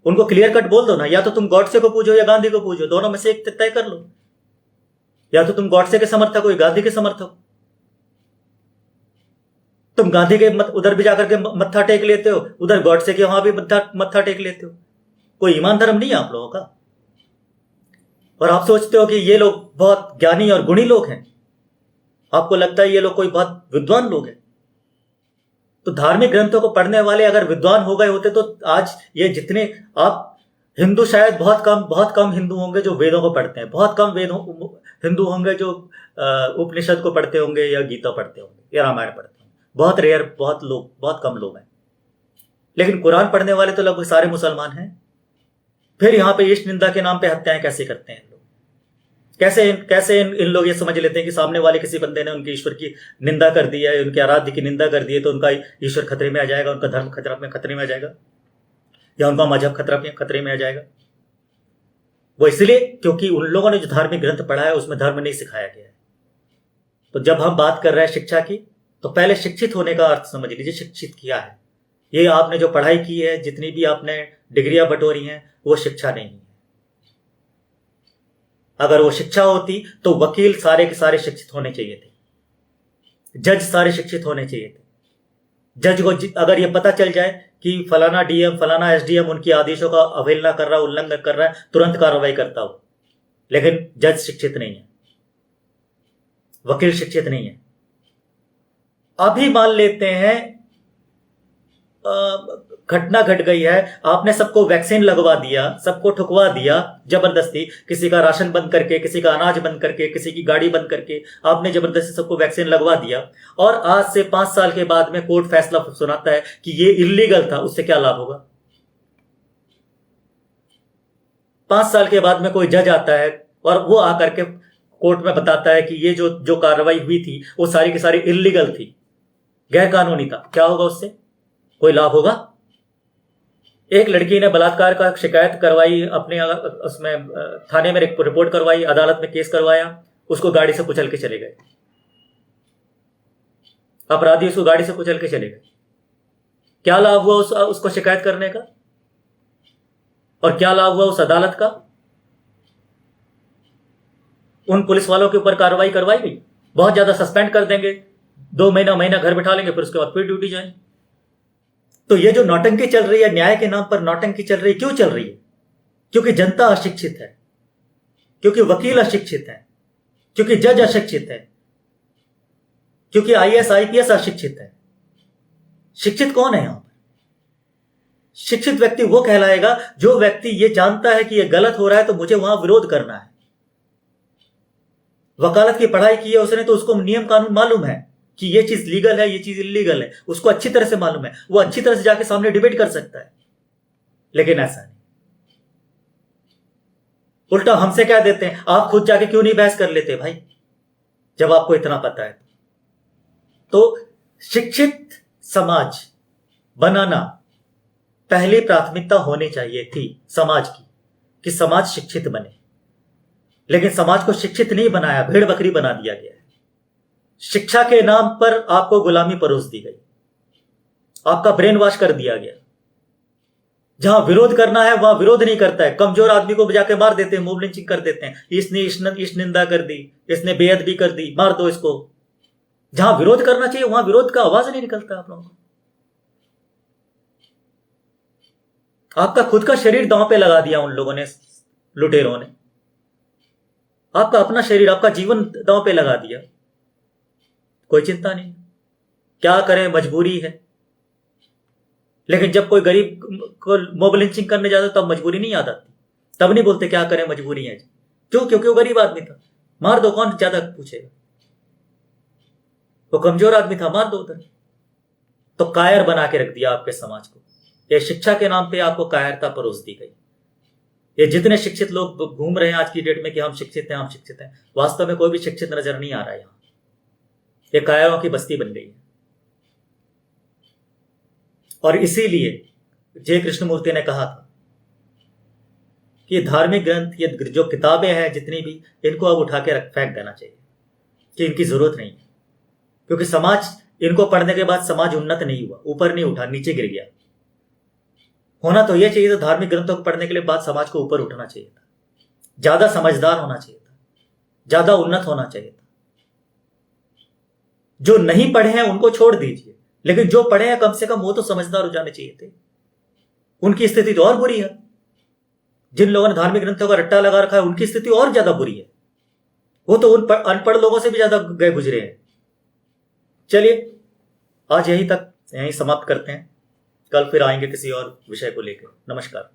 उनको क्लियर कट बोल दो ना, या तो तुम गॉडसे को पूजो या गांधी को पूजो, दोनों में से एक तय कर लो। या तो तुम गॉडसे के समर्थक हो या गांधी के समर्थक हो। तुम गांधी के उधर भी जाकर के मत्था टेक लेते हो, उधर गॉडसे के वहां भी मत्था टेक लेते हो। कोई ईमान धर्म नहीं है आप लोगों का। और आप सोचते हो कि ये लोग बहुत ज्ञानी और गुणी लोग हैं। आपको लगता है ये लोग कोई बहुत विद्वान लोग हैं। तो धार्मिक ग्रंथों को पढ़ने वाले अगर विद्वान हो गए होते तो आज ये जितने आप हिंदू, शायद बहुत कम हिंदू होंगे जो वेदों को पढ़ते हैं। बहुत कम हिंदू होंगे जो उपनिषद को पढ़ते होंगे या गीता पढ़ते होंगे या रामायण पढ़ते होंगे। बहुत रेयर, बहुत कम लोग हैं। लेकिन कुरान पढ़ने वाले तो लगभग सारे मुसलमान हैं। फिर यहाँ पे ईश निंदा के नाम पे हत्याएं कैसे करते हैं लोग? कैसे इन लोग ये समझ लेते हैं कि सामने वाले किसी बंदे ने उनके ईश्वर की निंदा कर दी है, उनके आराध्य की निंदा कर दी है, तो उनका ईश्वर खतरे में आ जाएगा, उनका धर्म खतरे में आ जाएगा, या उनका मजहब खतरे में आ जाएगा। वो इसलिए क्योंकि उन लोगों ने जो धार्मिक ग्रंथ पढ़ा है उसमें धर्म नहीं सिखाया गया है। तो जब हम बात कर रहे हैं शिक्षा की, तो पहले शिक्षित होने का अर्थ समझ लीजिए। शिक्षित किया है, ये आपने जो पढ़ाई की है, जितनी भी आपने डिग्रियां बटोरी हैं, वो शिक्षा नहीं है। अगर वो शिक्षा होती तो वकील सारे के सारे शिक्षित होने चाहिए थे, जज सारे शिक्षित होने चाहिए थे। जज को अगर ये पता चल जाए कि फलाना डीएम, फलाना एसडीएम उनकी आदेशों का अवहेलना कर रहा है, उल्लंघन कर रहा है, तुरंत कार्रवाई करता हो। लेकिन जज शिक्षित नहीं है, वकील शिक्षित नहीं है। अभी मान लेते हैं घटना घट गई है, आपने सबको वैक्सीन लगवा दिया, सबको ठुकवा दिया जबरदस्ती, किसी का राशन बंद करके, किसी का अनाज बंद करके, किसी की गाड़ी बंद करके आपने जबरदस्ती सबको वैक्सीन लगवा दिया, और आज से 5 साल के बाद में कोर्ट फैसला सुनाता है कि ये इलीगल था, उससे क्या लाभ होगा? 5 साल के बाद में कोई जज आता है और वो आकर के कोर्ट में बताता है कि ये जो जो कार्रवाई हुई थी वो सारी की सारी इलीगल थी, गैर कानूनी था, क्या होगा उससे? कोई लाभ होगा? एक लड़की ने बलात्कार का शिकायत करवाई, अपने उसमें थाने में रिपोर्ट करवाई, अदालत में केस करवाया, उसको गाड़ी से कुचल के चले गए, अपराधी उसको गाड़ी से कुचल के चले गए। क्या लाभ हुआ उसको शिकायत करने का? और क्या लाभ हुआ उस अदालत का? उन पुलिस वालों के ऊपर कार्रवाई करवाई गई, बहुत ज्यादा सस्पेंड कर देंगे, 2 महीना घर बिठा लेंगे, फिर उसके बाद फिर ड्यूटी जाएंगे। तो ये जो नौटंकी चल रही है, न्याय के नाम पर नौटंकी चल रही है, क्यों चल रही है? क्योंकि जनता अशिक्षित है, क्योंकि वकील अशिक्षित है, क्योंकि जज अशिक्षित है, क्योंकि आईएएस आईपीएस अशिक्षित है। शिक्षित कौन है यहां पर? शिक्षित व्यक्ति वो कहलाएगा जो व्यक्ति ये जानता है कि ये गलत हो रहा है, तो मुझे वहां विरोध करना है। वकालत की पढ़ाई की है उसने, तो उसको नियम कानून मालूम है कि ये चीज लीगल है, ये चीज इलीगल है, उसको अच्छी तरह से मालूम है, वो अच्छी तरह से जाके सामने डिबेट कर सकता है। लेकिन ऐसा नहीं, उल्टा हमसे क्या देते हैं, आप खुद जाके क्यों नहीं बहस कर लेते भाई, जब आपको इतना पता है? तो शिक्षित समाज बनाना पहली प्राथमिकता होनी चाहिए थी समाज की, कि समाज शिक्षित बने। लेकिन समाज को शिक्षित नहीं बनाया, भेड़ बकरी बना दिया गया है। शिक्षा के नाम पर आपको गुलामी परोस दी गई, आपका ब्रेन वॉश कर दिया गया। जहां विरोध करना है वहां विरोध नहीं करता है, कमजोर आदमी को जाके मार देते हैं, मूव लिंचिंग कर देते हैं, इसने इस निंदा कर दी, इसने बेअदबी कर दी, मार दो इसको। जहां विरोध करना चाहिए वहां विरोध का आवाज नहीं निकलता आप लोगों को। आपका खुद का शरीर दांव पे लगा दिया उन लोगों ने, लुटेरों ने। आपका अपना शरीर, आपका जीवन दांव पे लगा दिया, कोई चिंता नहीं, क्या करें, मजबूरी है। लेकिन जब कोई गरीब को मॉब लिंचिंग करने जाता तब मजबूरी नहीं याद आती, तब नहीं बोलते क्या करें, मजबूरी है। क्यों? क्योंकि वो गरीब आदमी था, मार दो, कौन ज्यादा पूछेगा। वो कमजोर आदमी था, मार दो उधर। तो कायर बना के रख दिया आपके समाज को। ये शिक्षा के नाम पे आपको कायरता परोस दी गई। ये जितने शिक्षित लोग घूम रहे हैं आज की डेट में कि हम शिक्षित हैं, हम शिक्षित हैं, वास्तव में कोई भी शिक्षित नजर नहीं आ रहा है। यहां ये कायरों की बस्ती बन गई है। और इसीलिए जय कृष्णमूर्ति ने कहा था कि ये धार्मिक ग्रंथ, ये जो किताबें हैं जितनी भी, इनको अब उठा के फेंक देना चाहिए, कि इनकी जरूरत नहीं है। क्योंकि समाज, इनको पढ़ने के बाद समाज उन्नत नहीं हुआ, ऊपर नहीं उठा, नीचे गिर गया। होना तो यह चाहिए था, धार्मिक ग्रंथों को पढ़ने के लिए बाद समाज को ऊपर उठना चाहिए था, ज्यादा समझदार होना चाहिए था, ज्यादा उन्नत होना चाहिए था। जो नहीं पढ़े हैं उनको छोड़ दीजिए, लेकिन जो पढ़े हैं कम से कम वो तो समझदार हो जाने चाहिए थे। उनकी स्थिति तो और बुरी है। जिन लोगों ने धार्मिक ग्रंथों का रट्टा लगा रखा है उनकी स्थिति और ज्यादा बुरी है। वो तो उन अनपढ़ लोगों से भी ज्यादा गए गुजरे हैं। चलिए आज यहीं तक, यहीं समाप्त करते हैं, कल फिर आएंगे किसी और विषय को लेकर। नमस्कार।